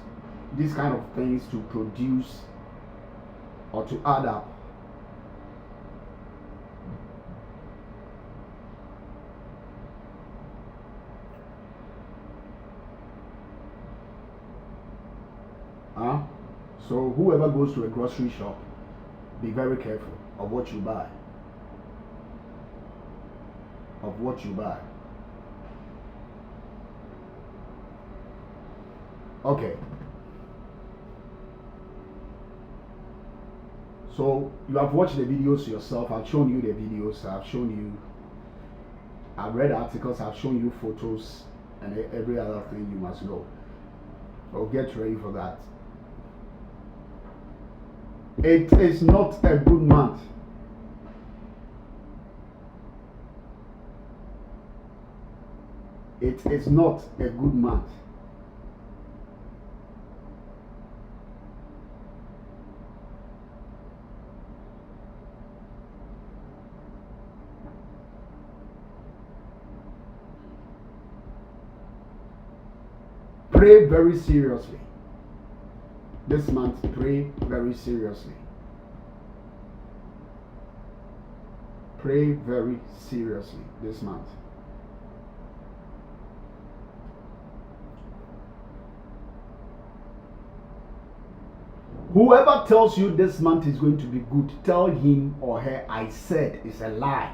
these kind of things to produce or to add up. So whoever goes to a grocery shop, be very careful of what you buy. Okay. So you have watched the videos yourself. I've shown you the videos. I've read articles. I've shown you photos and every other thing you must know. So get ready for that. It is not a good month. It is not a good month. Pray very seriously. This month, pray very seriously. Pray very seriously this month. Whoever tells you this month is going to be good, tell him or her, I said, it's a lie.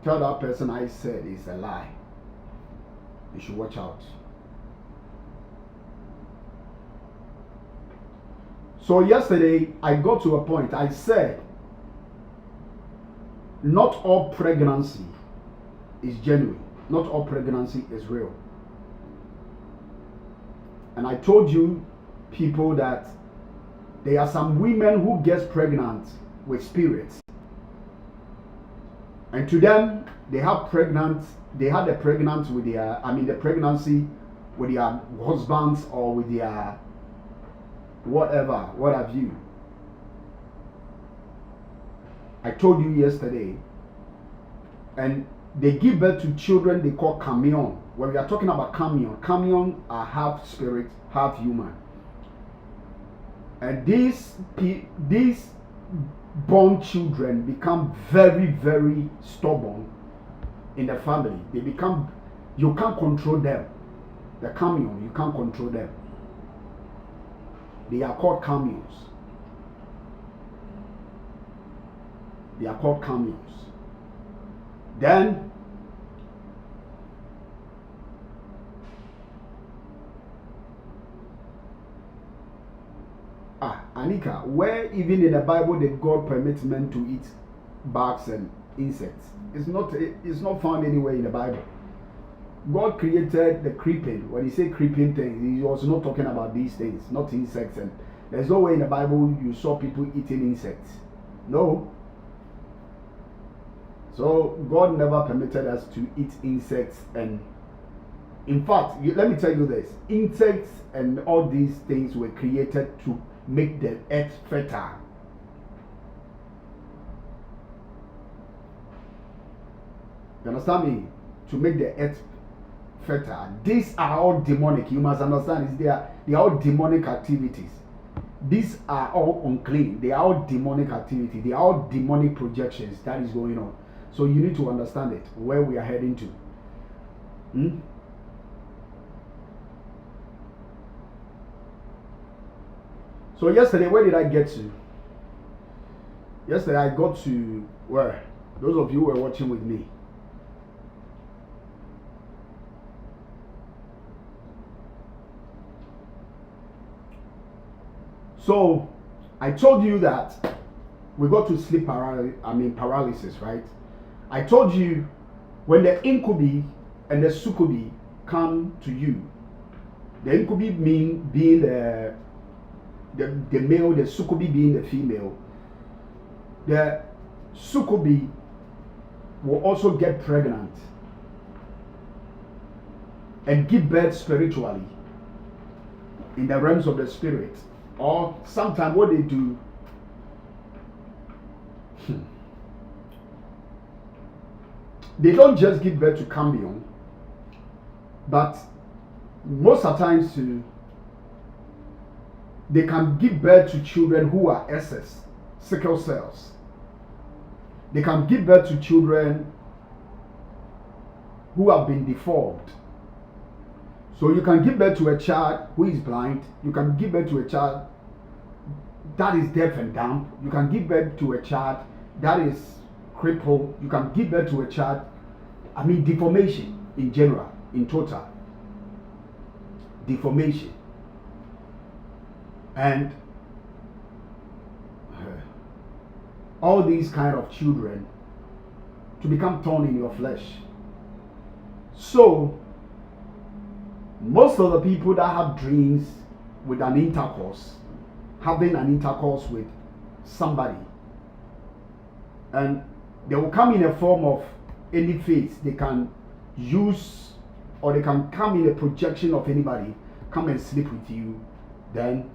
Tell that person I said it's a lie. You should watch out. So yesterday I got to a point. I said not all pregnancy is genuine. Not all pregnancy is real. And I told you people that there are some women who get pregnant with spirits. And to them, they had the pregnancy with their husbands or with their whatever, what have you. I told you yesterday, and they give birth to children they call camion. When we are talking about camion are half spirit, half human. And these born children become very, very stubborn in the family. They become, you can't control them. The camion, you can't control them. They are called camions. They are called camions. Then Anika, where even in the Bible did God permit men to eat bugs and insects? It's not found anywhere in the Bible. God created the creeping. When he said creeping things, he was not talking about these things, not insects. And there's no way in the Bible you saw people eating insects. No. So God never permitted us to eat insects. And in fact, let me tell you this, insects and all these things were created to make the earth fertile. You understand me? To make the earth fertile. These are all demonic. You must understand, they are all demonic activities. These are all unclean. They are all demonic activity. They are all demonic projections that is going on. So you need to understand it, where we are heading to. So yesterday, where did I get to? Yesterday I got to where? Those of you who were watching with me. So I told you that we got to sleep paralysis, right? I told you when the incubi and the succubi come to you, the incubi being the male, the succubi being the female. The succubi will also get pregnant and give birth spiritually in the realms of the spirit. Or sometimes what they do, they don't just give birth to camion, but most of the times they can give birth to children who are SS, sickle cells. They can give birth to children who have been deformed. So you can give birth to a child who is blind. You can give birth to a child that is deaf and dumb. You can give birth to a child that is crippled. You can give birth to a child, deformation in general, in total. Deformation. And all these kind of children to become thorn in your flesh. So most of the people that have dreams with an intercourse, having an intercourse with somebody, and they will come in a form of any faith they can use, or they can come in a projection of anybody, come and sleep with you. Then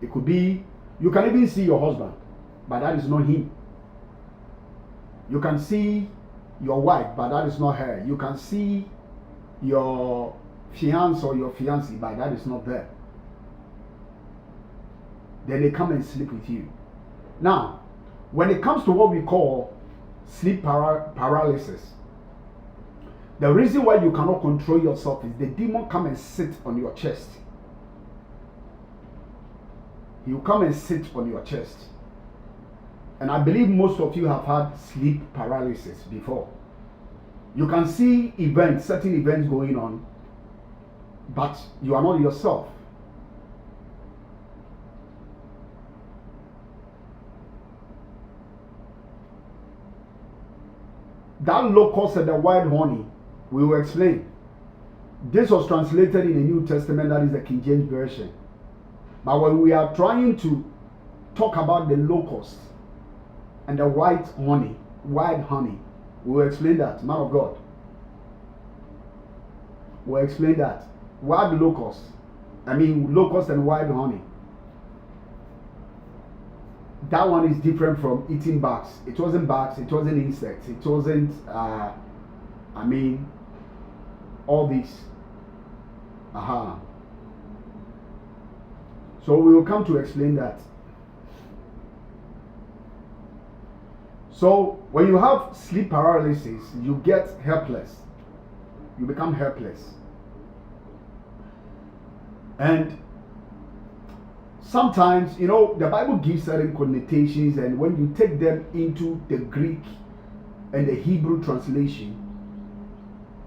it could be, you can even see your husband, but that is not him. You can see your wife, but that is not her. You can see your fiance or your fiancé, but that is not there. Then they come and sleep with you. Now, when it comes to what we call sleep paralysis, the reason why you cannot control yourself is the demon come and sit on your chest. He will come and sit on your chest. And I believe most of you have had sleep paralysis before. You can see events, certain events going on, but you are not yourself. That locust and the wild honey, we will explain. This was translated in the New Testament, that is the King James Version. But when we are trying to talk about the locust and the wild honey, we will explain that, man of God. We'll explain that. Wild locust, locust and wild honey. That one is different from eating bugs. It wasn't bugs, it wasn't insects, it wasn't, all these. So we will come to explain that. So when you have sleep paralysis, you get helpless. You become helpless. And sometimes, the Bible gives certain connotations, and when you take them into the Greek and the Hebrew translation,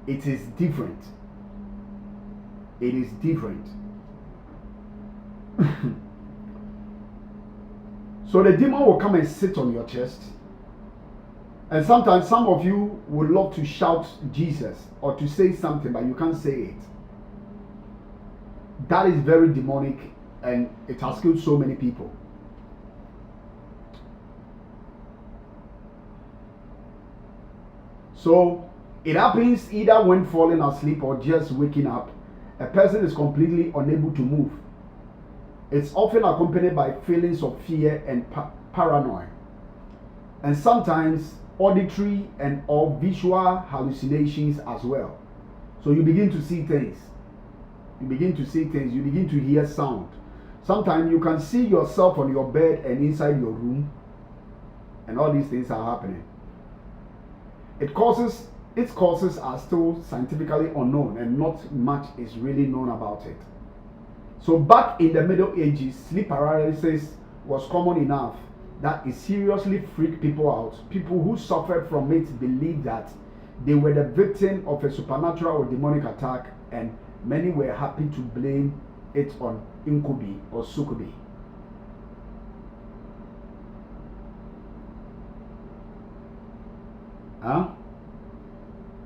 it is different. It is different. So the demon will come and sit on your chest. And sometimes some of you would love to shout Jesus or to say something, but you can't say it. That is very demonic, and it has killed so many people. So it happens either when falling asleep or just waking up. A person is completely unable to move. It's often accompanied by feelings of fear and paranoia, and sometimes auditory and or visual hallucinations as well. So you begin to see things. You begin to hear sound. Sometimes you can see yourself on your bed and inside your room, and all these things are happening. Its causes are still scientifically unknown, and not much is really known about it. So back in the Middle Ages, sleep paralysis was common enough that it seriously freaked people out. People who suffered from it believed that they were the victim of a supernatural or demonic attack, and many were happy to blame it on incubi or succubi.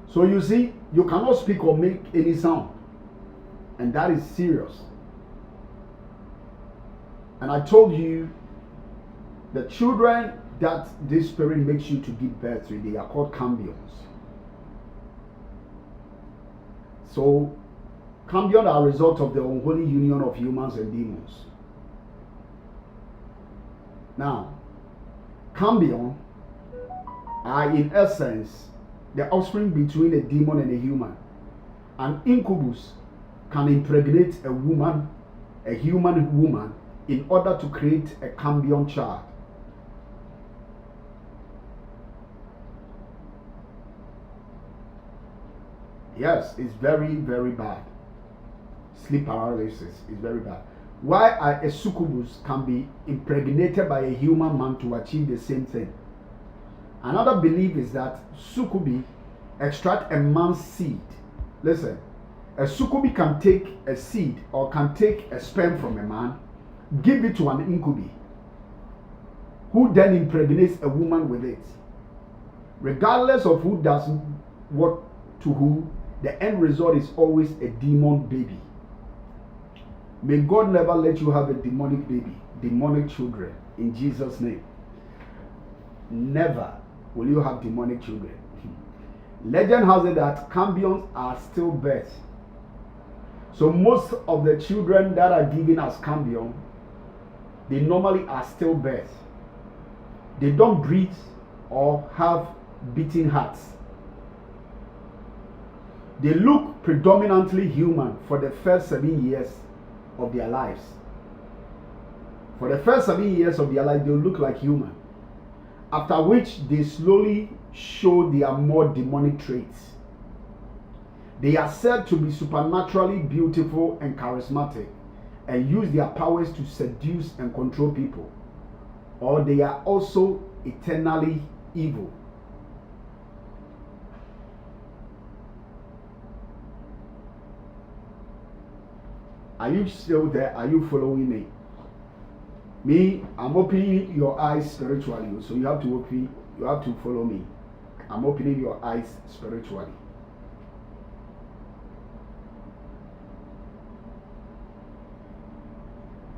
So you see, you cannot speak or make any sound, and that is serious. And I told you, the children that this spirit makes you to give birth to, they are called cambions. So cambions are a result of the unholy union of humans and demons. Now, cambions are in essence the offspring between a demon and a human. An incubus can impregnate a human woman, in order to create a cambion child. Yes, it's very, very bad. Sleep paralysis is very bad. Why a succubus can be impregnated by a human man to achieve the same thing. Another belief is that succubi extract a man's seed. Listen, a succubi can take a seed or can take a sperm from a man, give it to an incubi. who then impregnates a woman with it. Regardless of who does what to who, the end result is always a demon baby. May God never let you have a demonic baby, demonic children, in Jesus' name. Never will you have demonic children. Legend has it that cambions are stillbirth. So most of the children that are given as cambion, they normally are stillbirth. They don't breathe or have beating hearts. They look predominantly human for the first 7 years of their lives. For the first 7 years of their life, they look like human. After which they slowly show their more demonic traits. They are said to be supernaturally beautiful and charismatic and use their powers to seduce and control people. Or they are also eternally evil. Are you still there? Are you following me? Me, I'm opening your eyes spiritually, so you have to follow me. I'm opening your eyes spiritually.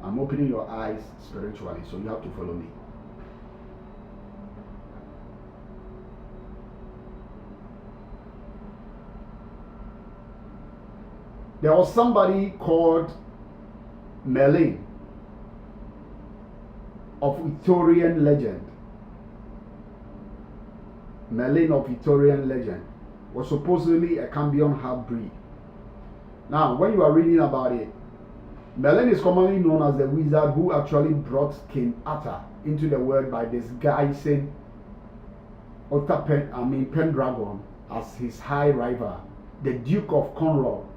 I'm opening your eyes spiritually, so you have to follow me. There was somebody called Merlin of Ithorian legend. Merlin of Ithorian legend was supposedly a Cambion half-breed. Now, when you are reading about it, Merlin is commonly known as the wizard who actually brought King Arthur into the world by disguising Pendragon as his high rival, the Duke of Cornwall.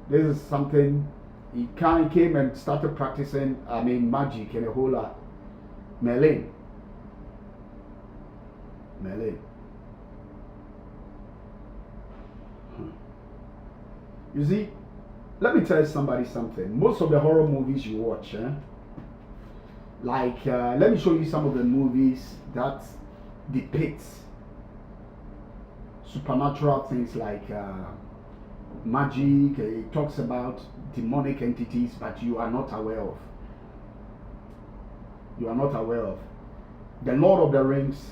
This is something he came and started practicing magic and a whole lot. Merlin. You see, let me tell somebody something. Most of the horror movies you watch, let me show you some of the movies that depict supernatural things like magic. It talks about demonic entities, but you are not aware of. The Lord of the Rings,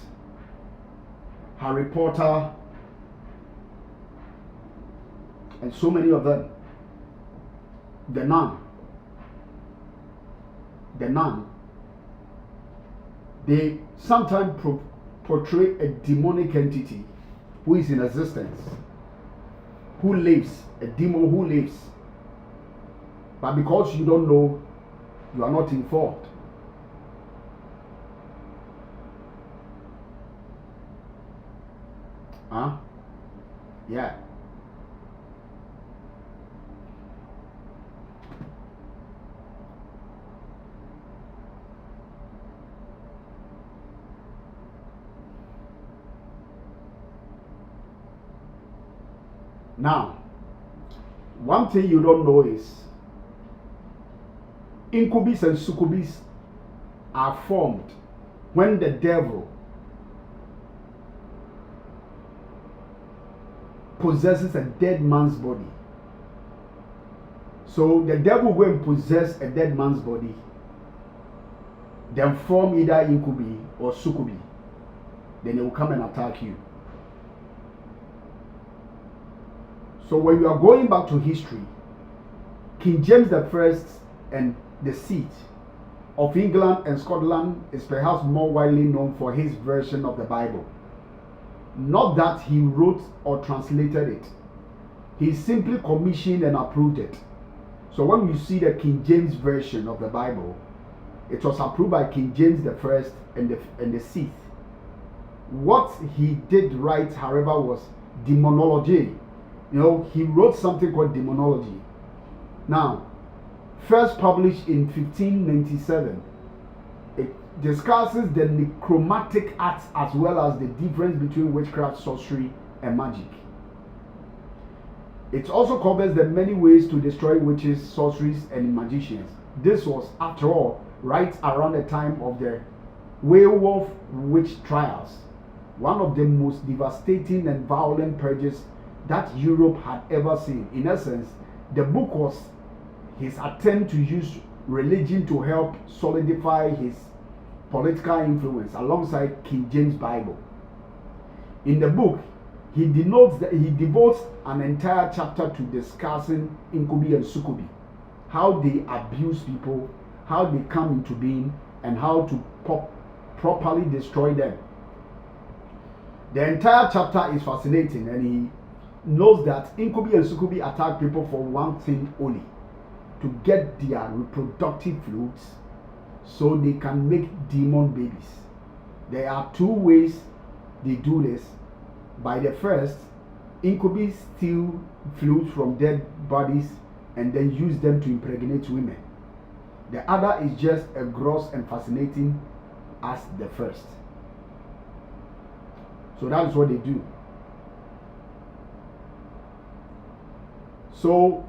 Harry Potter, and so many of them. The Nun. They sometimes portray a demonic entity who is in existence, who lives, a demon who lives. But because you don't know, you are not informed. Yeah. Now, one thing you don't know is incubus and succubus are formed when the devil possesses a dead man's body. So the devil will go and possess a dead man's body, then form either incubi or succubi. Then they will come and attack you. So when you are going back to history, King James I and the seat of England and Scotland is perhaps more widely known for his version of the Bible. Not that he wrote or translated it. He simply commissioned and approved it. So when you see the King James version of the Bible, it was approved by King James I and the seat. What he did right, however, was demonology. He wrote something called demonology. Now, first published in 1597, it discusses the necromantic arts as well as the difference between witchcraft, sorcery, and magic. It also covers the many ways to destroy witches, sorceries, and magicians. This was, after all, right around the time of the werewolf witch trials, one of the most devastating and violent purges that Europe had ever seen. In essence, the book was his attempt to use religion to help solidify his political influence alongside King James Bible. In the book, he devotes an entire chapter to discussing incubi and succubi, how they abuse people, how they come into being, and how to properly destroy them. The entire chapter is fascinating, and he knows that incubi and succubi attack people for one thing only: to get their reproductive fluids so they can make demon babies. There are two ways they do this. By the first, incubi steal fluids from dead bodies and then use them to impregnate women. The other is just as gross and fascinating as the first. So that is what they do. So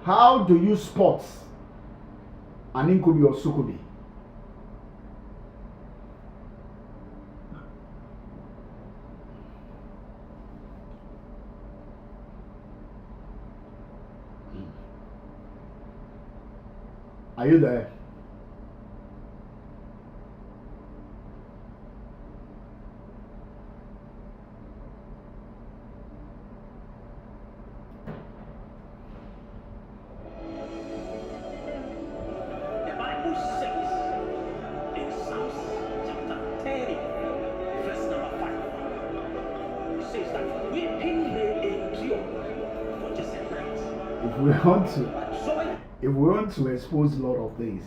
how do you spot an incubi or succubi? Are you there? The Bible says in Psalms chapter 30, verse number 5, it says that weeping may endure for just a night. If we want to expose a lot of things,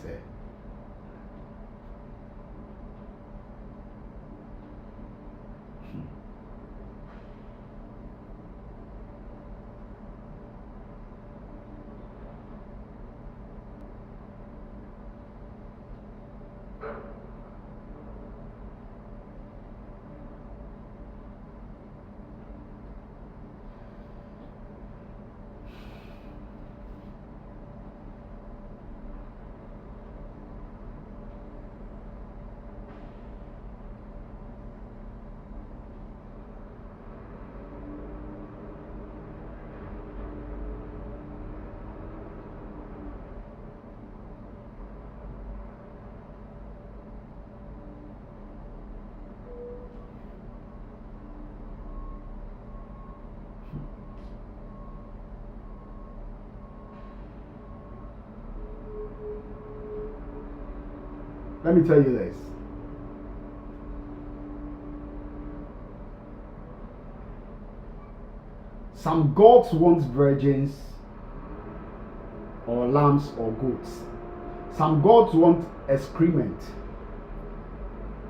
let me tell you this. Some gods want virgins or lambs or goats. Some gods want excrement.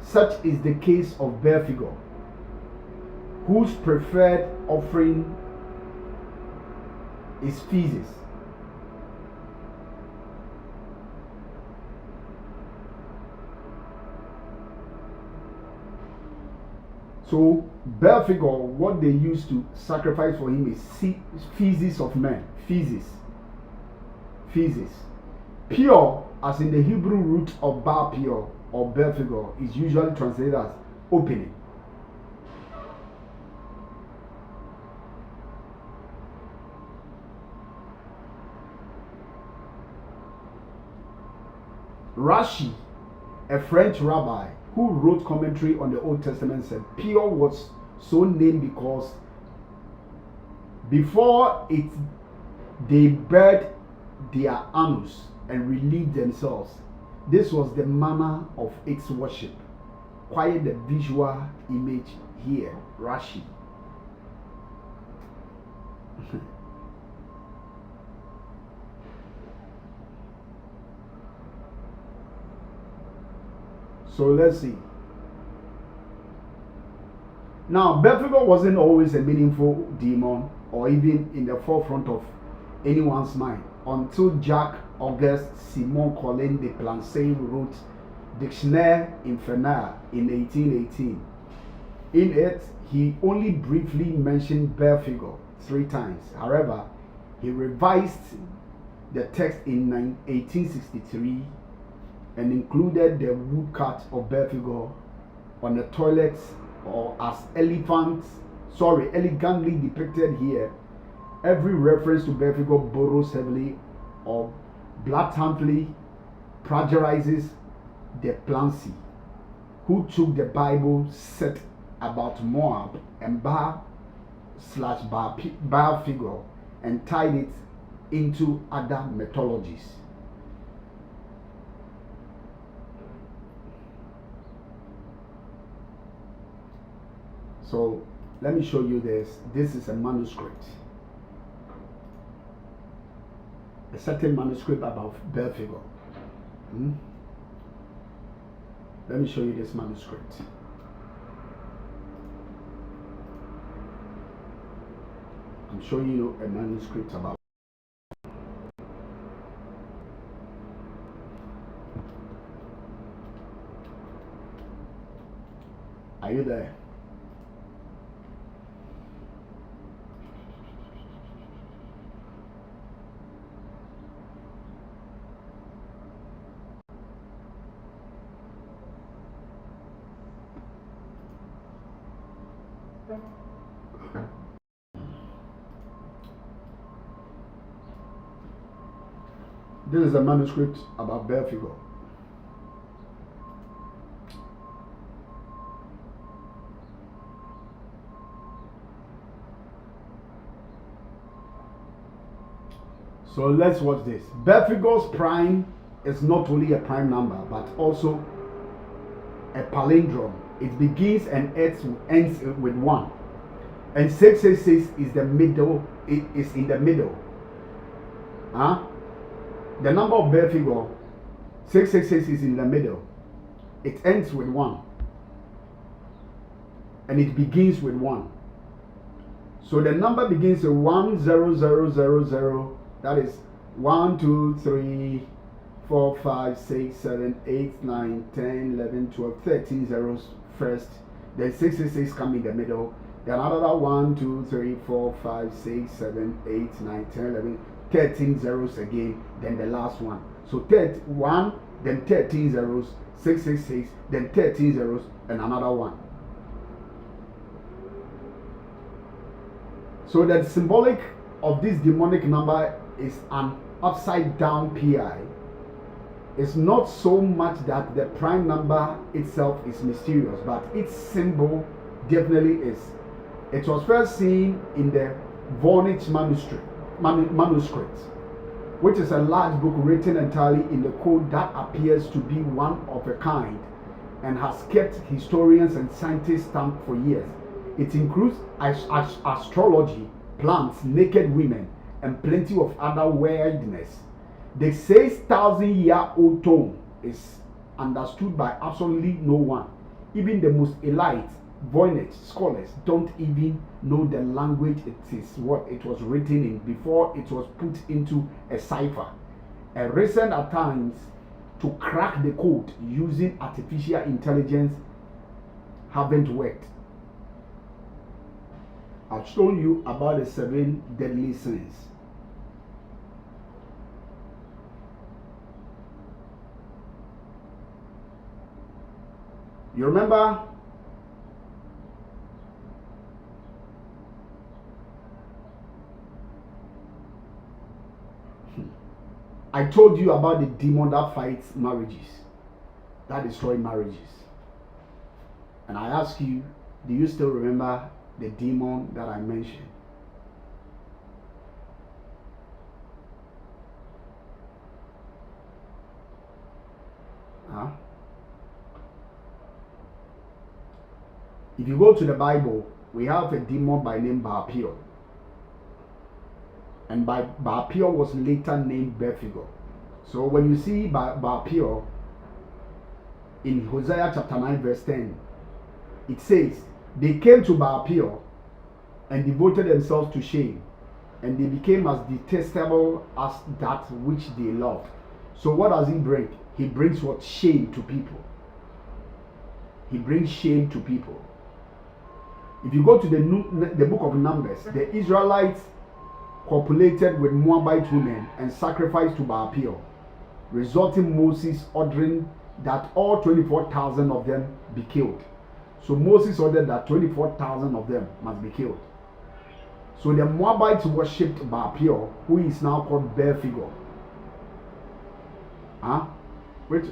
Such is the case of Belphegor, whose preferred offering is feces. So Belphegor, what they used to sacrifice for him is feces of men. Feces. Pure, as in the Hebrew root of Baal-peor or Belphegor, is usually translated as opening. Rashi, a French rabbi who wrote commentary on the Old Testament, said Pure was so named because before it they bared their anus and relieved themselves. This was the manner of its worship. Quite the visual image here. Rashi. So let's see. Now, Belphegor wasn't always a meaningful demon or even in the forefront of anyone's mind until Jacques-Auguste Simon Colin de Plancey wrote Dictionnaire Infernal in 1818. In it, he only briefly mentioned Belphegor 3 times. However, he revised the text in 1863 and included the woodcut of Belphegor on the toilets, or as elegantly depicted here. Every reference to Belphegor borrows heavily or blatantly plagiarizes Delaplace, who took the Bible set about Moab and Baal/Belphegor and tied it into other mythologies. So let me show you this. This is a manuscript. A certain manuscript about Belphegor. Let me show you this manuscript. I'm showing you a manuscript about. Are you there? This is a manuscript about Belphegor. So let's watch this. Belphegor's prime is not only a prime number, but also a palindrome. It begins and ends with 1. And 666 is the middle. It is in the middle. The number of Belphegor, 666, is in the middle. It ends with 1. And it begins with 1. So the number begins with 10000. That is 1, 2, 3, 4, 5, 6, 7, 8, 9, 10, 11, 12, 13 zeros first. Then 666 come in the middle. Then another 1, 2, 3, 4, 5, 6, 7, 8, 9, 10, 11, 13 zeros again. Then the last one. So 1, then 13 zeros, 666, then 13 zeros, and another 1. So the symbolic of this demonic number is an upside down PI. It's not so much that the prime number itself is mysterious, but its symbol definitely is. It was first seen in the Voynich manuscript, which is a large book written entirely in the code that appears to be one of a kind and has kept historians and scientists stumped for years. It includes astrology, plants, naked women, and plenty of other weirdness. The 6,000-year-old tome is understood by absolutely no one. Even the most elite Voynich scholars don't even know the language it is, what it was written in, before it was put into a cipher. A recent attempts to crack the code using artificial intelligence haven't worked. I've shown you about the 7 deadly sins. You remember I told you about the demon that fights marriages, that destroys marriages. And I ask you, do you still remember the demon that I mentioned? If you go to the Bible, we have a demon by name Baal-peor. And Baal-peor was later named Belphegor. So when you see Baal-peor in Hosea chapter 9 verse 10, it says, they came to Baal-peor and devoted themselves to shame, and they became as detestable as that which they loved. So what does he bring? He brings what? Shame to people. He brings shame to people. If you go to the book of Numbers, the Israelites copulated with Moabite women and sacrificed to Baal-peor. resulting Moses ordering that all 24,000 of them be killed. So Moses ordered that 24,000 of them must be killed. So the Moabites worshipped Baal Peor, who is now called Baal-figor. Which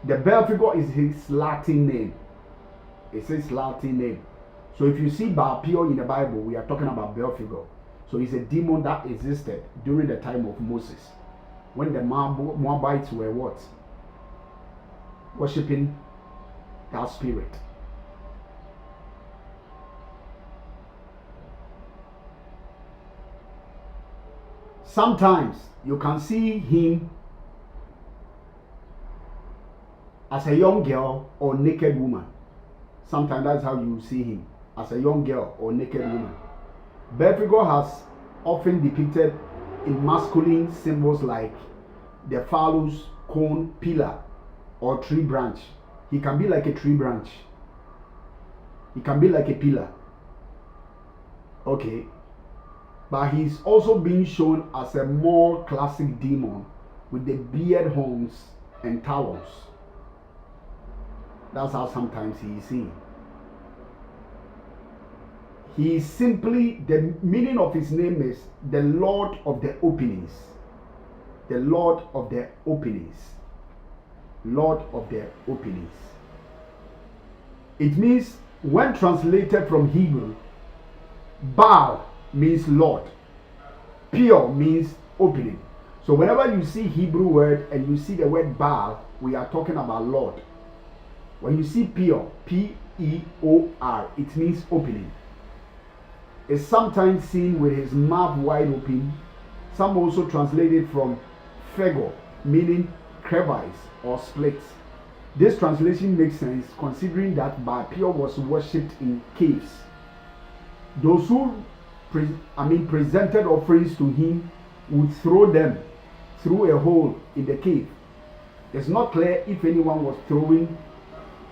the Baal-figor is his Latin name. It's his Latin name. So if you see Baal Peor in the Bible, we are talking about Baal-figor. So it's a demon that existed during the time of Moses, when the Moabites were what? Worshipping that spirit. Sometimes you can see him as a young girl or naked woman. Sometimes that's how you see him, as a young girl or naked woman. Baal-figor has often depicted in masculine symbols like the phallus, cone, pillar, or tree branch. He can be like a tree branch. He can be like a pillar. Okay. But he's also being shown as a more classic demon with the beard horns and talons. That's how sometimes he is seen. He is simply, the meaning of his name is the Lord of the Openings. The Lord of the Openings. Lord of the Openings. It means, when translated from Hebrew, Baal means Lord. Peor means opening. So whenever you see Hebrew word and you see the word Baal, we are talking about Lord. When you see Peor, P-E-O-R, it means opening. It's sometimes seen with his mouth wide open. Some also translate it from Phegor, meaning crevice or split. This translation makes sense considering that Baal Peor was worshipped in caves. Those who presented offerings to him would throw them through a hole in the cave. It's not clear if anyone was throwing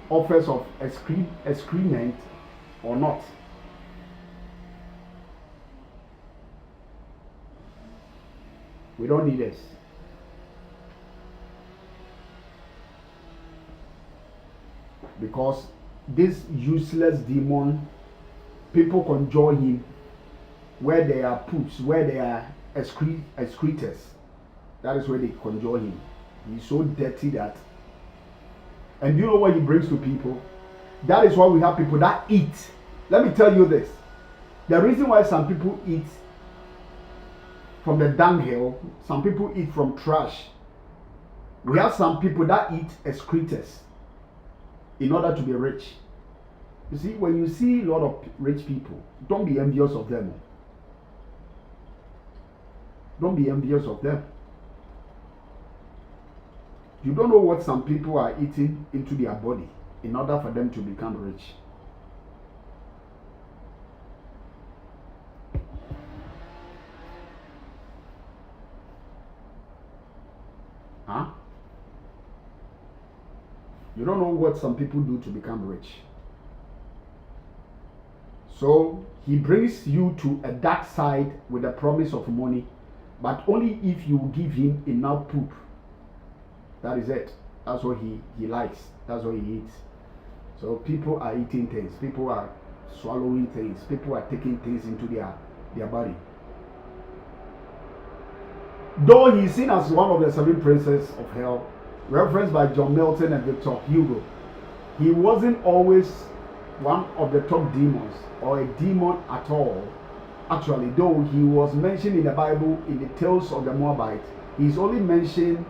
offers of excrement or not. We don't need this. Because this useless demon, people conjure him where there are poops, where there are excretors. That is where they conjure him. He's so dirty that. And you know what he brings to people? That is why we have people that eat. Let me tell you this. The reason why some people eat from the dunghill, some people eat from trash. We have some people that eat excretors in order to be rich. You see, when you see a lot of rich people, don't be envious of them. Don't be envious of them. You don't know what some people are eating into their body in order for them to become rich. Huh? You don't know what some people do to become rich. So he brings you to a dark side with the promise of money, but only if you give him enough poop. That is it. That's what he likes. That's what he eats. So people are eating things. People are swallowing things. People are taking things into their body. Though he's seen as one of the 7 princes of hell, referenced by John Milton and Victor Hugo, he wasn't always one of the top demons or a demon at all. Actually, though he was mentioned in the Bible in the Tales of the Moabites, he's only mentioned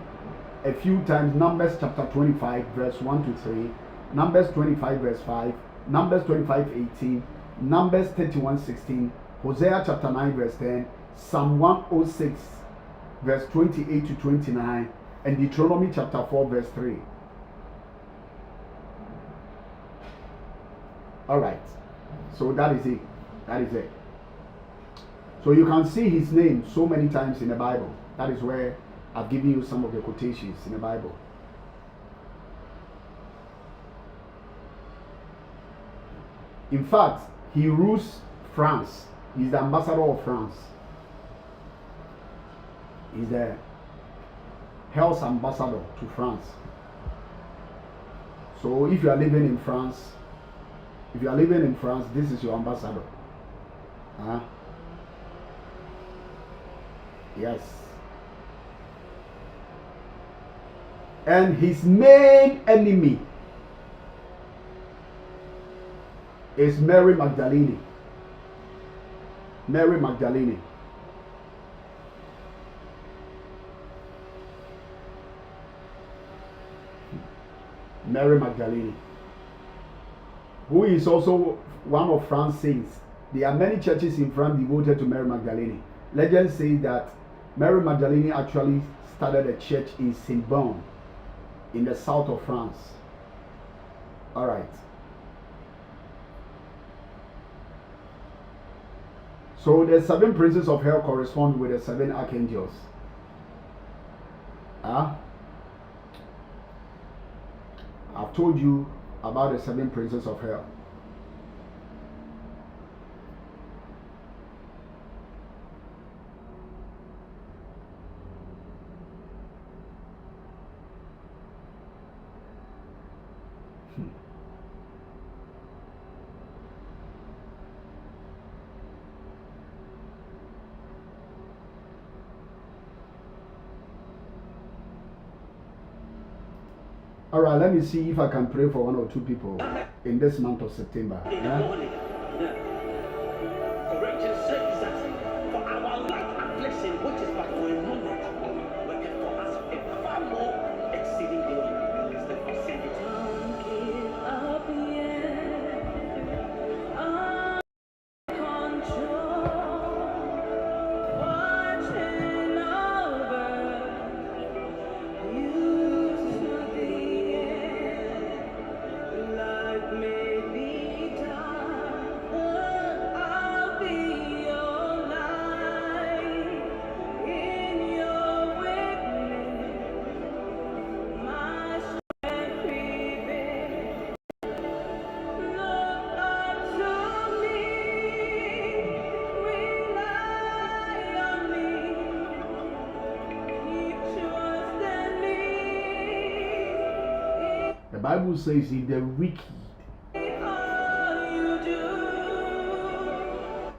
a few times. Numbers chapter 25 verse 1 to 3, Numbers 25 verse 5, Numbers 25:18, Numbers 31:16, Hosea chapter 9 verse 10, Psalm 106 verse 28 to 29, and Deuteronomy chapter 4 verse 3. Alright, so that is it. That is it. So you can see his name so many times in the Bible. That is where I've given you some of the quotations in the Bible. In fact, he rules France. He's the ambassador of France. He's the health ambassador to France. So if you are living in France, this is your ambassador. Yes. And his main enemy is Mary Magdalene. Mary Magdalene. Mary Magdalene, who is also one of France's saints. There are many churches in France devoted to Mary Magdalene. Legends say that Mary Magdalene actually started a church in Saint-Bon in the south of France. All right. So the 7 princes of hell correspond with the 7 archangels. I've told you about the 7 princes of hell. All right, let me see if I can pray for 1 or 2 people in this month of September. The Bible says if the wicked,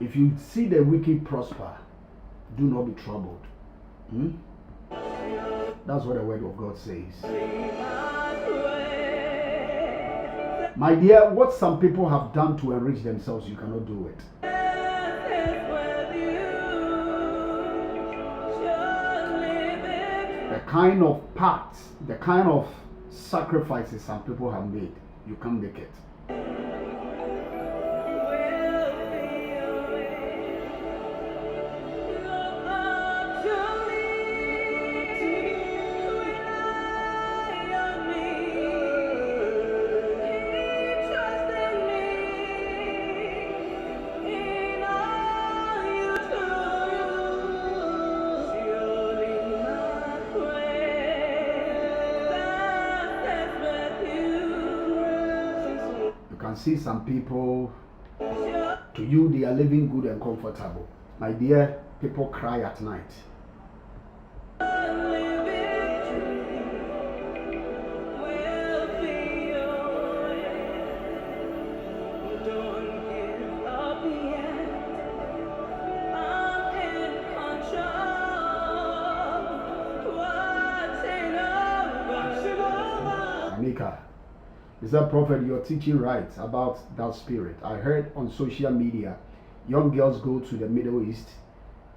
if you see the wicked prosper, do not be troubled. That's what the word of God says. My dear, what some people have done to enrich themselves, you cannot do it. The kind of paths, the kind of sacrifices some people have made, you can't make it. See some people, to you they are living good and comfortable. My dear, people cry at night. Anika, is that prophet, you're teaching right about that spirit. I heard on social media, young girls go to the Middle East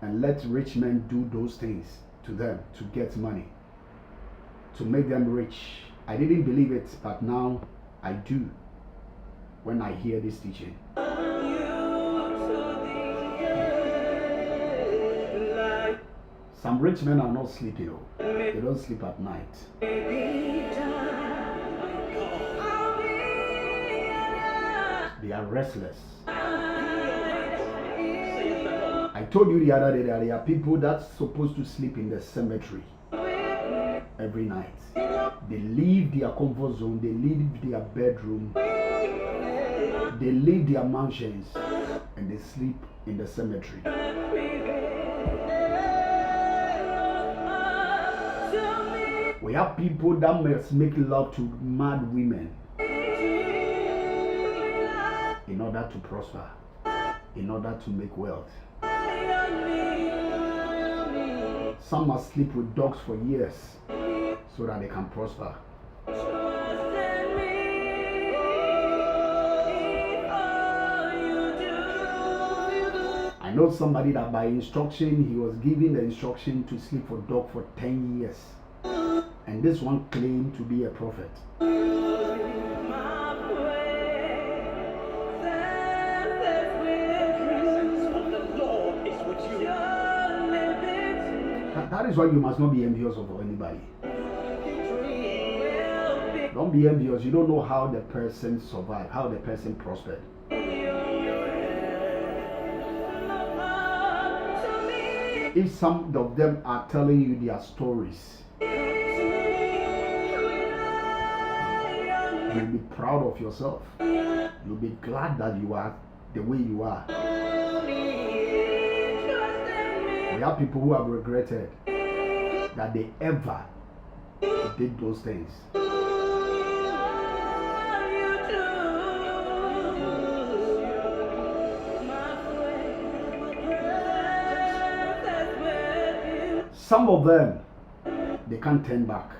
and let rich men do those things to them to get money, to make them rich. I didn't believe it, but now I do when I hear this teaching. Some rich men are not sleeping, they don't sleep at night. They are restless. I told you the other day that there are people that's supposed to sleep in the cemetery every night. They leave their comfort zone, they leave their bedroom, they leave their mansions, and they sleep in the cemetery. We have people that must make love to mad women in order to prosper, in order to make wealth. Some must sleep with dogs for years so that they can prosper. I know somebody that by instruction, he was given the instruction to sleep for dog for 10 years. And this one claimed to be a prophet. That is why you must not be envious of anybody. Don't be envious. You don't know how the person survived, how the person prospered. If some of them are telling you their stories, you'll be proud of yourself. You'll be glad that you are the way you are. We have people who have regretted that they ever did those things. Some of them, they can't turn back.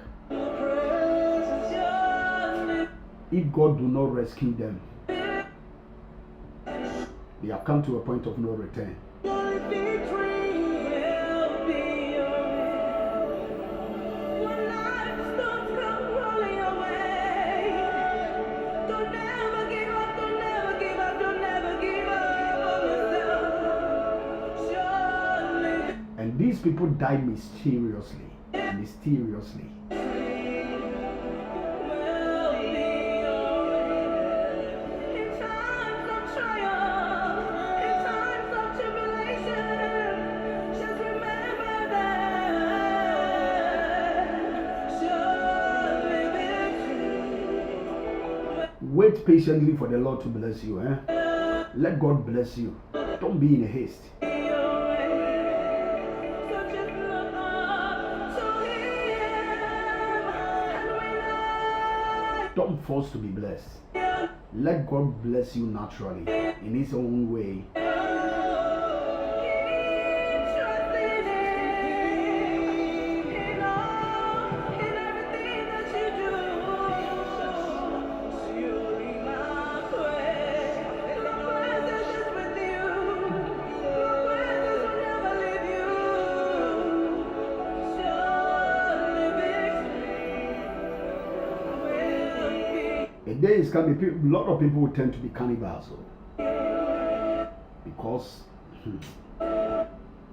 If God do not rescue them, they have come to a point of no return. And these people died mysteriously. Wait patiently for the Lord to bless you. Let God bless you. Don't be in a haste. Don't force to be blessed. Let God bless you naturally, in His own way. A day is coming, a lot of people will tend to be cannibals. Because,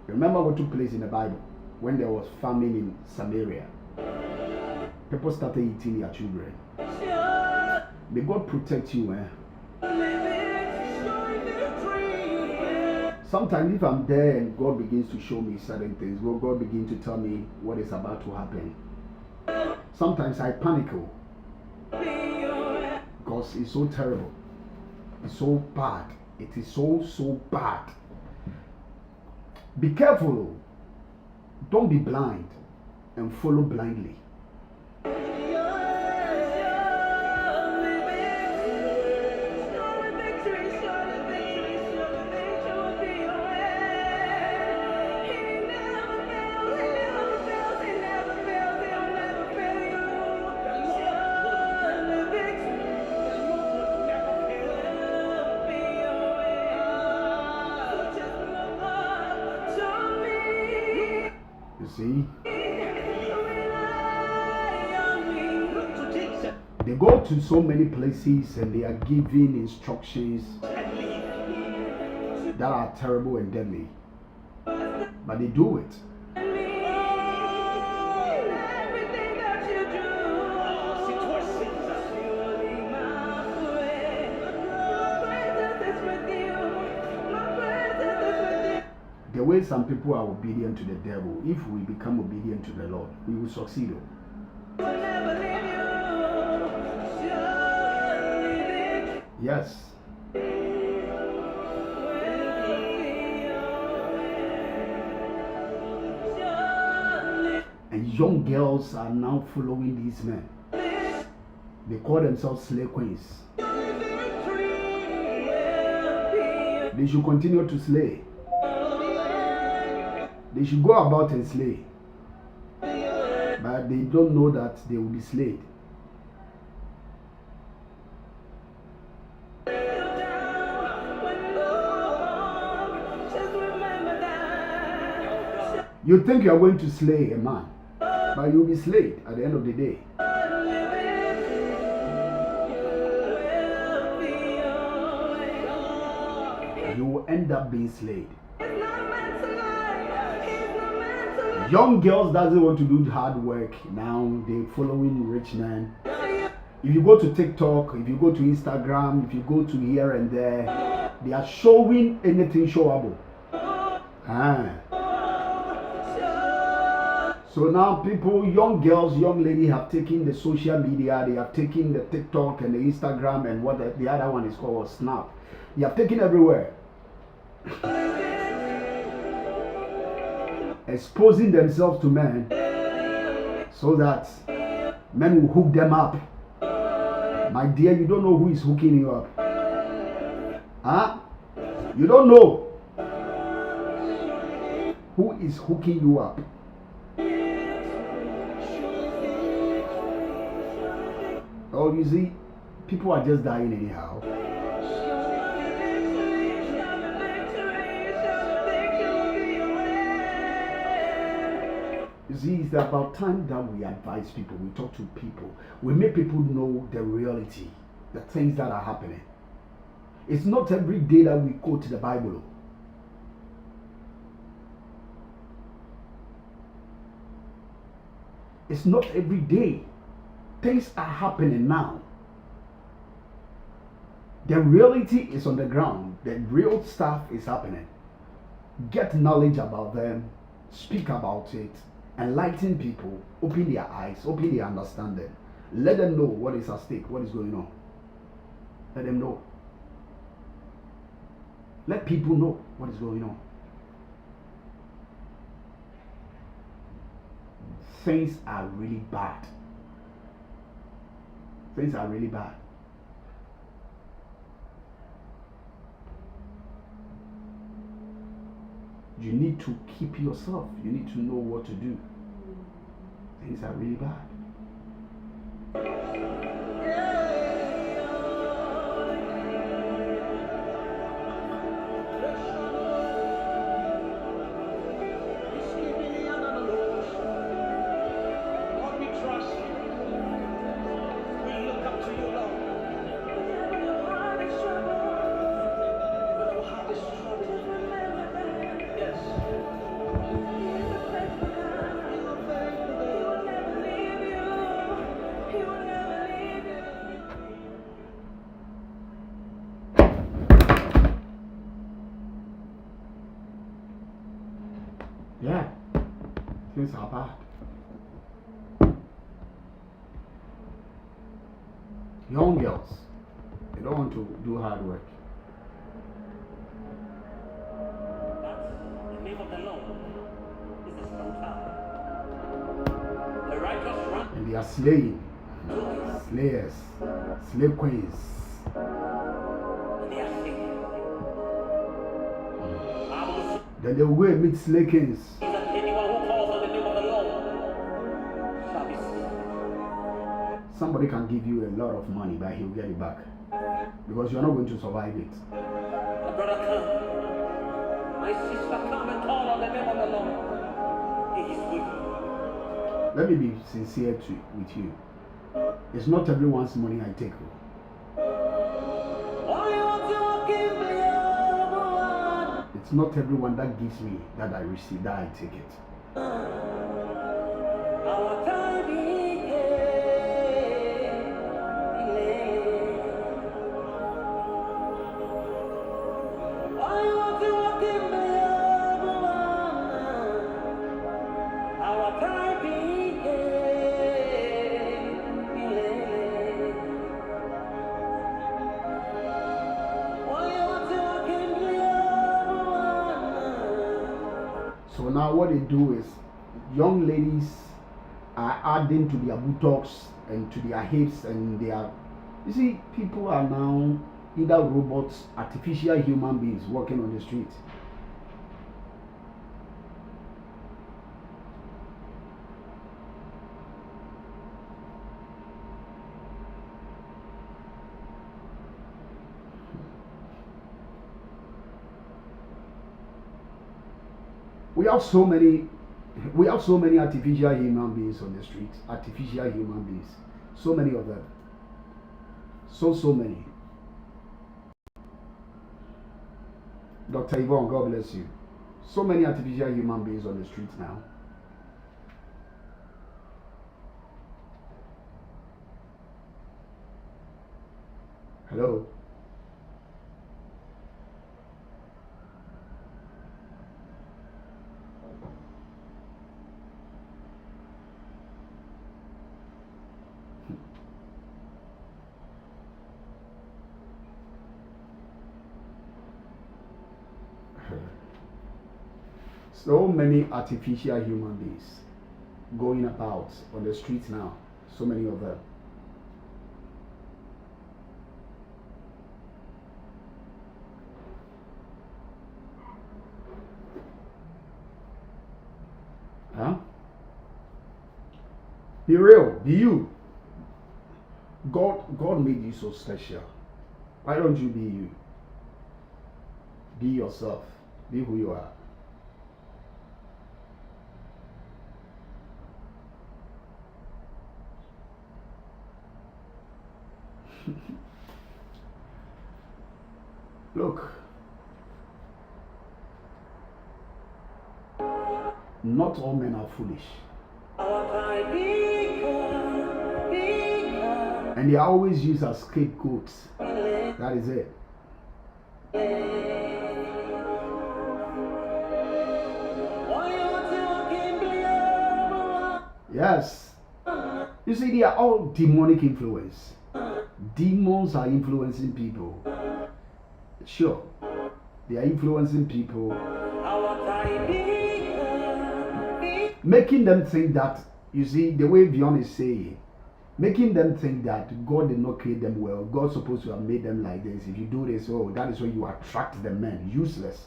remember what took place in the Bible when there was famine in Samaria? People started eating their children. May God protect you. Sometimes if I'm there and God begins to show me certain things, God begins to tell me what is about to happen, sometimes I panic. Because it's so terrible. It's so bad. It is so bad. Be careful. Don't be blind and follow blindly. See? They go to so many places and they are giving instructions that are terrible and deadly. But they do it. The way some people are obedient to the devil, if we become obedient to the Lord, we will succeed. Yes. And young girls are now following these men. They call themselves slave queens. They should continue to slay. They should go about and slay. But they don't know that they will be slayed. You think you are going to slay a man, but you will be slayed at the end of the day. You will end up being slayed. Young girls doesn't want to do hard work now. They're following rich men. If you go to TikTok, if you go to Instagram, if you go to here and there, they are showing anything showable. So now people, young girls, young ladies have taken the social media, they have taken the TikTok and the Instagram and what the other one is called Snap. They have taken everywhere. Exposing themselves to men so that men will hook them up. My dear, you don't know who is hooking you up. Huh? You don't know who is hooking you up. Oh, you see, people are just dying anyhow. You see, it's about time that we advise people, we talk to people, we make people know the reality, the things that are happening. It's not every day that we quote the Bible. It's not every day. Things are happening now. The reality is on the ground. The real stuff is happening. Get knowledge about them, speak about it, enlighten people, open their eyes, open their understanding. Let them know what is at stake, what is going on. Let them know. Let people know what is going on. Things are really bad. Things are really bad. You need to keep yourself. You need to know what to do. Things are really bad. Yeah, things are bad. Young girls, they don't want to do hard work. The name of the Lord is a strong tower. The righteous run. And they are slaying, slayers, slave queens. And they are saved. Then they will go and meet slave kings. Anyone who calls on the name of the Lord shall be saved. Somebody can give you a lot of money, but he'll get it back. Because you're not going to survive it. My brother, come. My sister, come and call on the name of the Lord. He is with you. Let me be sincere with you. It's not everyone's money I take. It's not everyone that gives me that I receive, that I take it. So now what they do is, young ladies are adding to their buttocks and to their hips and their. You see, people are now either robots, artificial human beings walking on the street. We have so many artificial human beings on the streets. Artificial human beings. So many of them. So many. Dr. Yvonne, God bless you. So many artificial human beings on the streets now. Hello? So many artificial human beings going about on the streets now. So many of them. Huh? Be real. Be you. God made you so special. Why don't you be you? Be yourself. Be who you are. Look, not all men are foolish, and they are always used as scapegoats. That is it. Yes, you see, they are all demonic influence. Demons are influencing people. Sure, they are influencing people, making them think that, you see, the way Beyond is saying, making them think that God did not create them well. God's supposed to have made them like this. If you do this, oh, that is why you attract the men. Useless.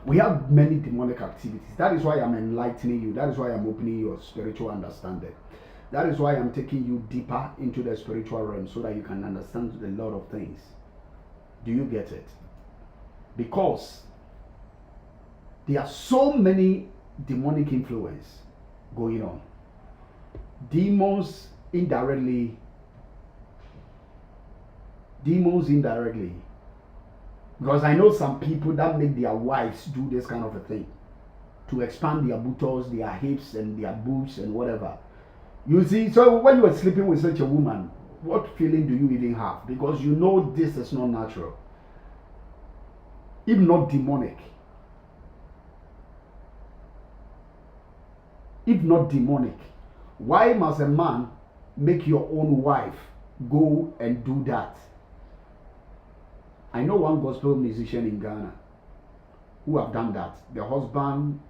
We have many demonic activities. That is why I'm enlightening you. That is why I'm opening your spiritual understanding. That is why I'm taking you deeper into the spiritual realm so that you can understand a lot of things. Do you get it? Because there are so many demonic influence going on. Demons indirectly. Because I know some people that make their wives do this kind of a thing to expand their buttocks, their hips, and their boobs and whatever. You see, so when you are sleeping with such a woman, what feeling do you even have? Because you know this is not natural, if not demonic. If not demonic, why must a man make your own wife go and do that? I know one gospel musician in Ghana who have done that. The husband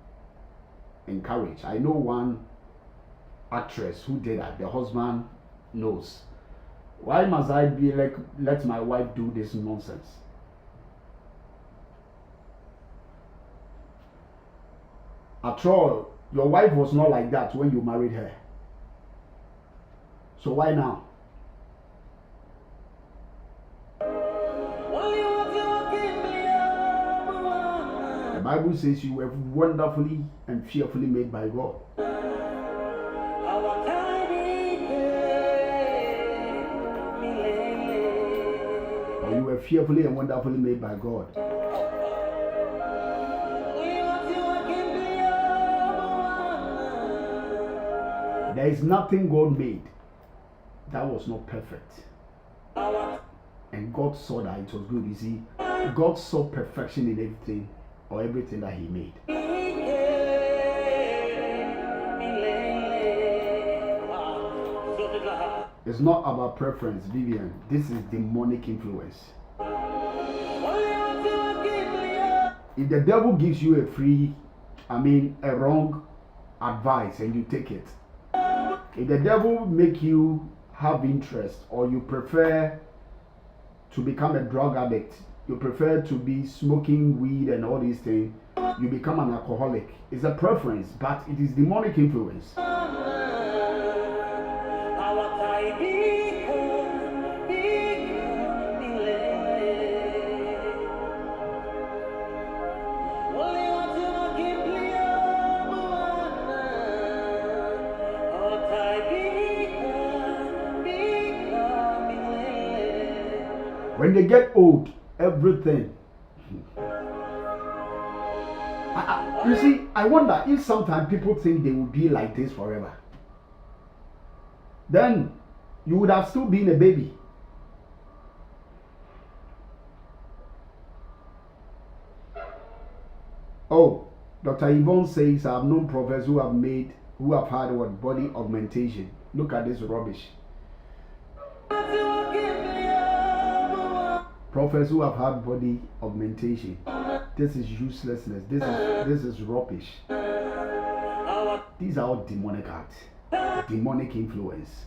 encouraged. I know one actress who did that. The husband knows. Why must I be like, let my wife do this nonsense? After all, your wife was not like that when you married her. So why now? The Bible says you were wonderfully and fearfully made by God. Or you were fearfully and wonderfully made by God. There is nothing God made that was not perfect. And God saw that it was good. You see, God saw perfection in everything, or everything that He made. It's not about preference, Vivian. This is demonic influence. If the devil gives you a wrong advice and you take it, if the devil make you have interest or you prefer to become a drug addict, you prefer to be smoking weed and all these things, you become an alcoholic. It's a preference, but it is demonic influence. When they get old, everything. You see, I wonder if sometimes people think they will be like this forever. Then you would have still been a baby. Oh, Dr. Yvonne says, I have known prophets who have had what? Body augmentation. Look at this rubbish. Prophets who have had body augmentation. This is uselessness. This is rubbish. These are all demonic acts, demonic influence.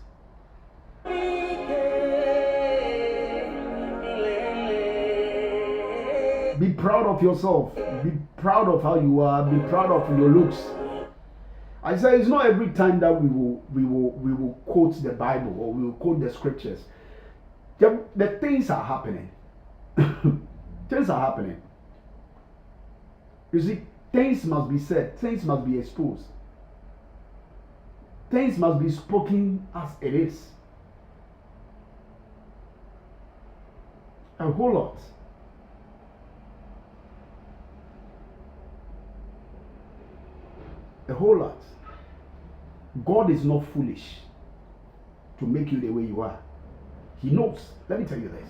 Be proud of yourself. Be proud of how you are. Be proud of your looks. I say it's not every time that we will quote the Bible or we will quote the scriptures. The things are happening. Things are happening. You see, things must be said, things must be exposed, things must be spoken as it is. A whole lot. A whole lot. God is not foolish to make you the way you are. He knows. Let me tell you this.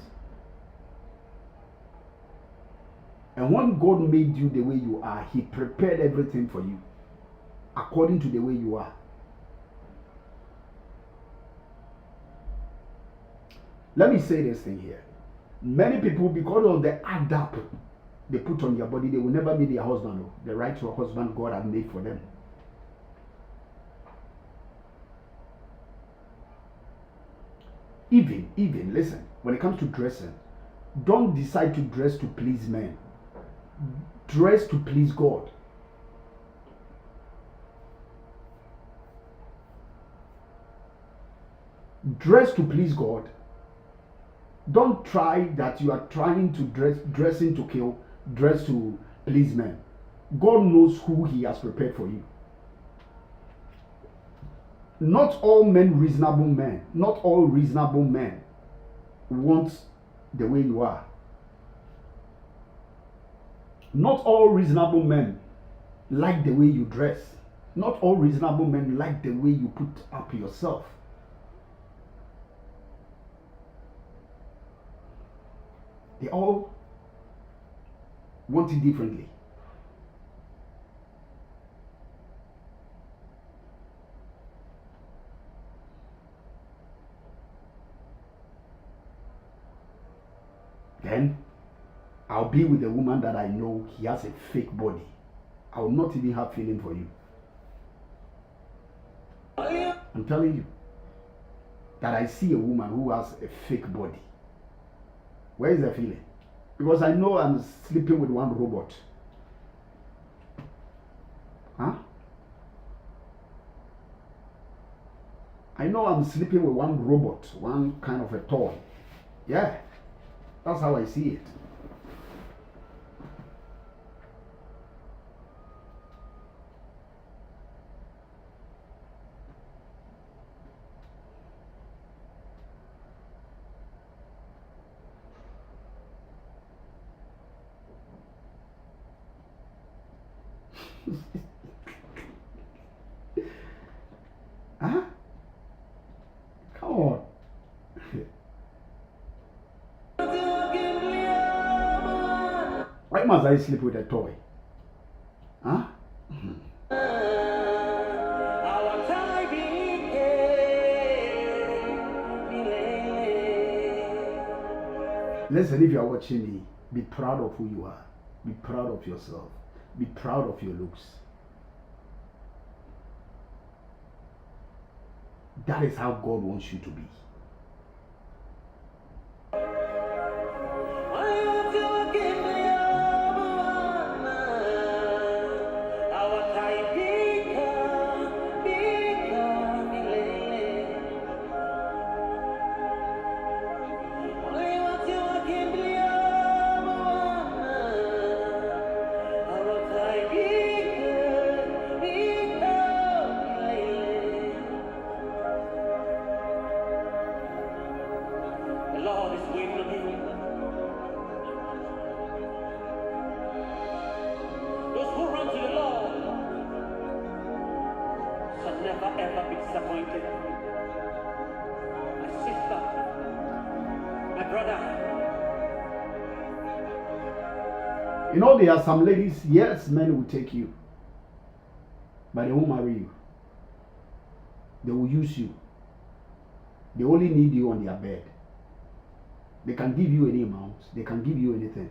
And when God made you the way you are, He prepared everything for you according to the way you are. Let me say this thing here. Many people, because of the adapt they put on their body, they will never be their husband, the right to a husband God has made for them. Even, listen, when it comes to dressing, don't decide to dress to please men. Dress to please God. Dress to please God. Don't try that you are trying to dressing to kill, dress to please men. God knows who He has prepared for you. Not all reasonable men want the way you are. Not all reasonable men like the way you dress. Not all reasonable men like the way you put up yourself. They all want it differently. Then I'll be with a woman that I know he has a fake body. I will not even have feeling for you. I'm telling you that I see a woman who has a fake body. Where is the feeling? Because I know I'm sleeping with one robot. Huh? I know I'm sleeping with one robot, one kind of a toy. Yeah, that's how I see it. Huh? Come on. Why must I sleep with a toy? Huh? Listen, if you are watching me, be proud of who you are. Be proud of yourself. Be proud of your looks. That is how God wants you to be. You know, there are some ladies, yes, men will take you, but they won't marry you. They will use you. They only need you on their bed. They can give you any amount. They can give you anything.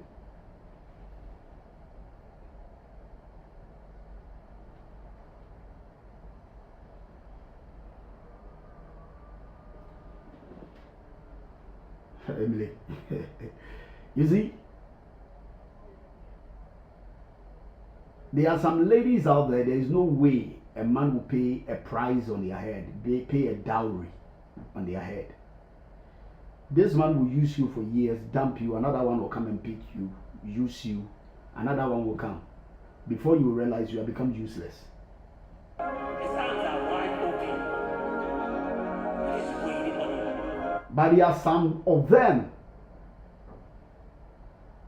Emily, you see, there are some ladies out there, there is no way a man will pay a price on their head. They pay a dowry on their head. This man will use you for years, dump you, another one will come and pick you, use you, another one will come. Before you realize you have become useless. But there are some of them,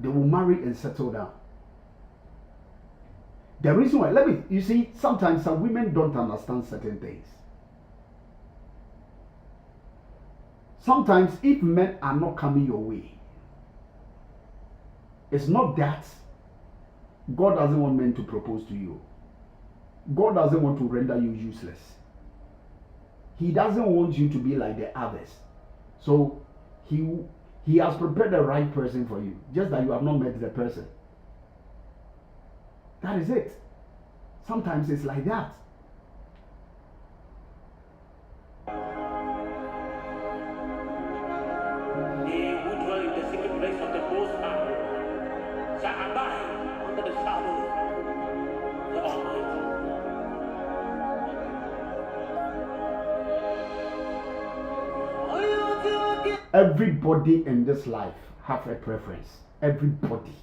they will marry and settle down. The reason why, you see, sometimes some women don't understand certain things. Sometimes if men are not coming your way, it's not that God doesn't want men to propose to you. God doesn't want to render you useless. He doesn't want you to be like the others. So he has prepared the right person for you, just that you have not met the person. That is it. Sometimes it's like that. They who dwell in the secret place of the Most High shall abide under the shadow of the Almighty. Everybody in this life have a preference. Everybody,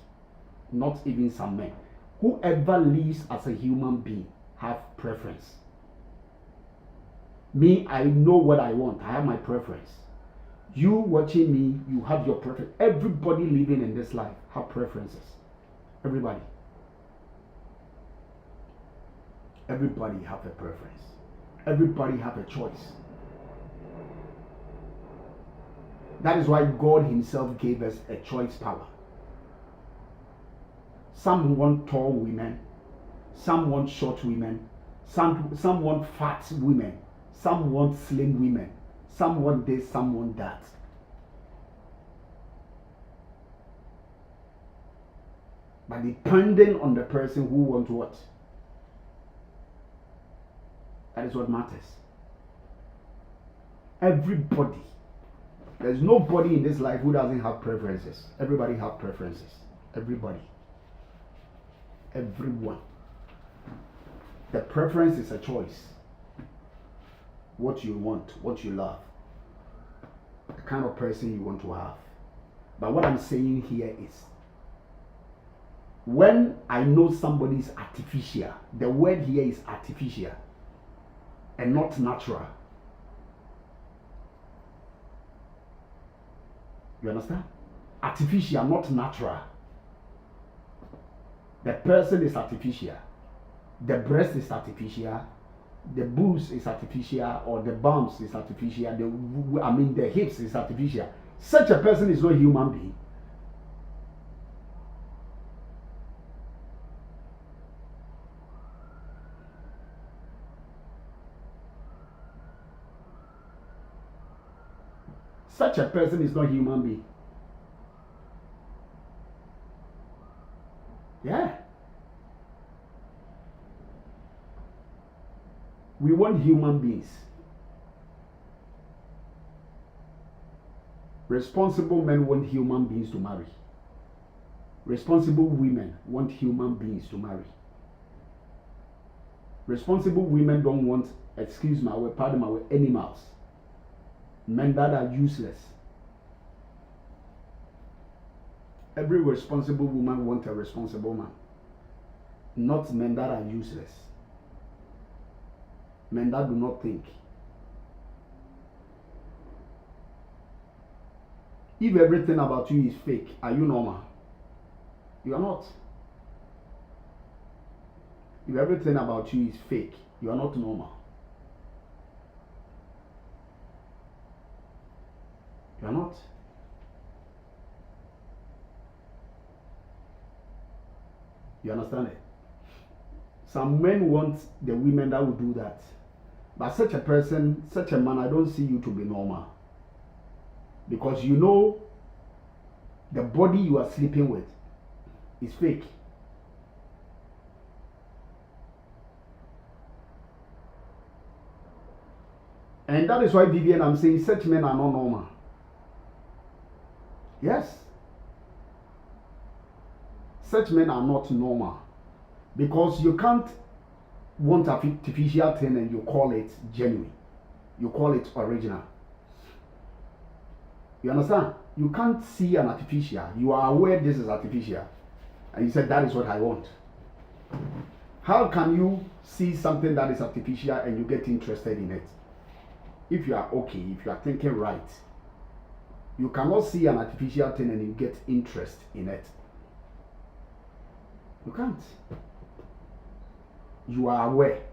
not even some men. Whoever lives as a human being have preference. Me, I know what I want. I have my preference. You watching me, you have your preference. Everybody living in this life have preferences. Everybody. Everybody have a preference. Everybody have a choice. That is why God himself gave us a choice power. Some want tall women, some want short women, some want fat women, some want slim women, some want this, some want that. But depending on the person who wants what, that is what matters. Everybody. There's nobody in this life who doesn't have preferences. Everybody have preferences. Everybody. Everyone. The preference is a choice. What you want, what you love, the kind of person you want to have. But what I'm saying here is, when I know somebody is artificial, the word here is artificial and not natural. You understand? Artificial, not natural. The person is artificial. The breast is artificial. The boobs is artificial, or the bumps is artificial. The hips is artificial. Such a person is not a human being. Such a person is not a human being. Yeah. We want human beings. Responsible men want human beings to marry. Responsible women want human beings to marry. Responsible women don't want, excuse my word, pardon my word, animals. Men that are useless. Every responsible woman wants a responsible man. Not men that are useless. Men that do not think. If everything about you is fake, are you normal? You are not. If everything about you is fake, you are not normal. You are not. You understand it? Some men want the women that will do that. But such a person, such a man, I don't see you to be normal. Because you know the body you are sleeping with is fake. And that is why, Vivian, I'm saying such men are not normal. Yes. Such men are not normal. Because you can't want an artificial thing and you call it genuine. You call it original. You understand? You can't see an artificial. You are aware this is artificial. And you said, that is what I want. How can you see something that is artificial and you get interested in it? If you are okay, if you are thinking right, you cannot see an artificial thing and you get interest in it. You can't. You are aware.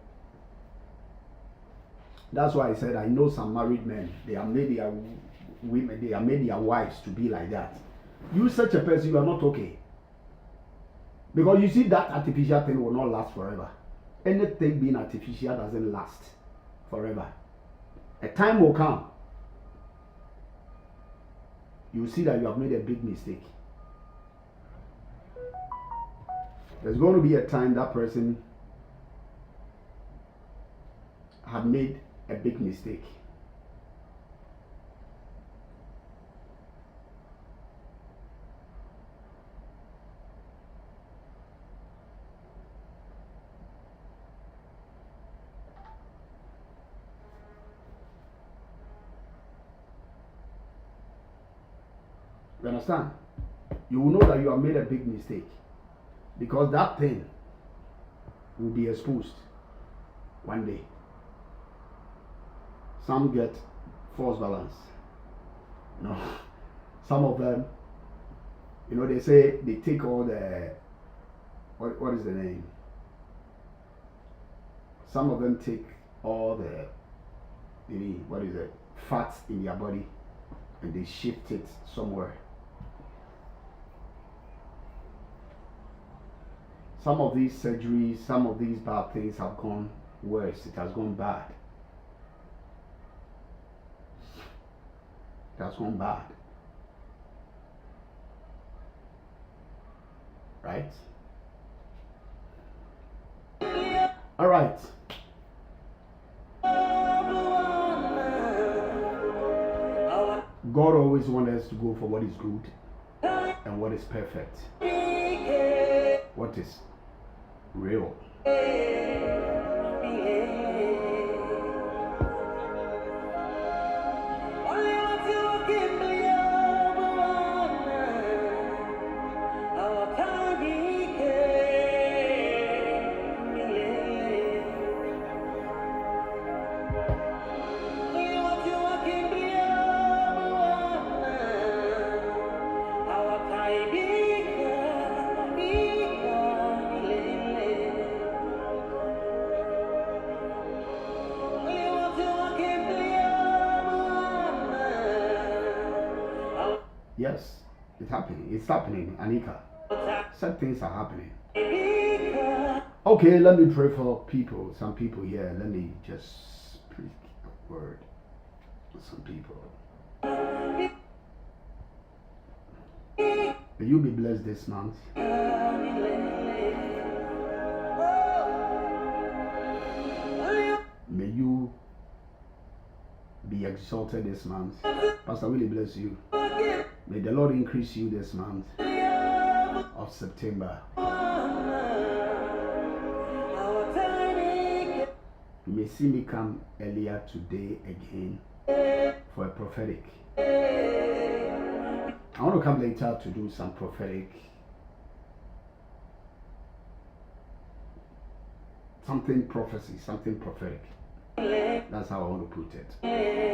That's why I said I know some married men. They are made their women, they are made their wives to be like that. You such a person, you are not okay. Because you see that artificial thing will not last forever. Anything being artificial doesn't last forever. A time will come. You see that you have made a big mistake. There's going to be a time that person had made a big mistake. You understand? You will know that you have made a big mistake. Because that thing will be exposed one day. Some get false balance. No. Some of them, you know, they say they take all the, what is the name? Some of them take all the, what is it? Fats in their body and they shift it somewhere. Some of these surgeries, some of these bad things have gone worse. It has gone bad. It has gone bad. Right? All right. God always wants us to go for what is good and what is perfect. What is real. Yes, it's happening. It's happening, Anika. Some things are happening. Okay, let me pray for people. Some people here. Let me just speak a word with some people. Will you be blessed this month? be exalted this month. Pastor Willie, bless you. May the Lord increase you this month of September. You may see me come earlier today again for a prophetic. I want to come later to do some prophetic. Something prophecy, something prophetic. That's how I want to put it.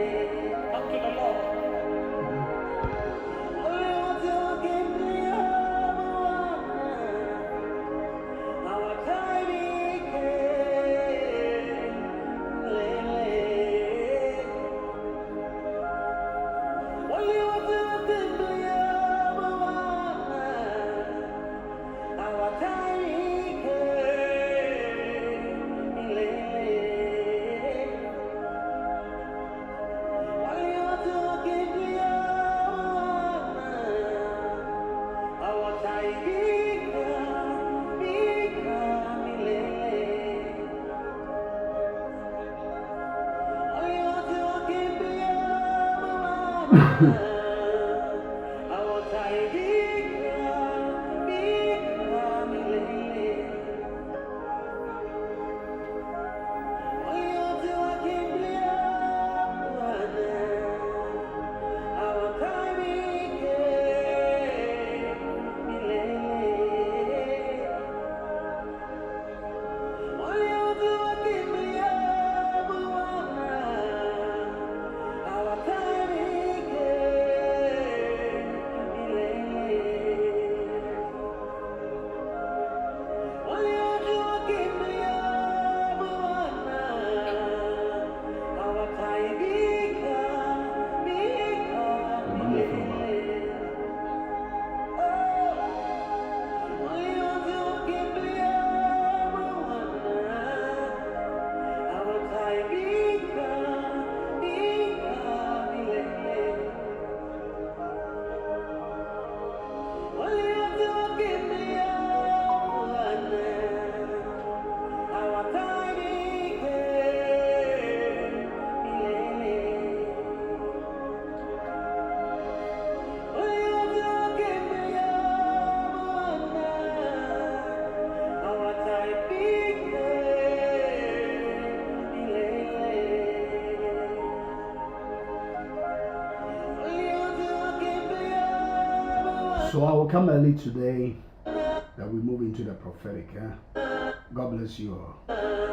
So I will come early today that we move into the prophetic. God bless you all.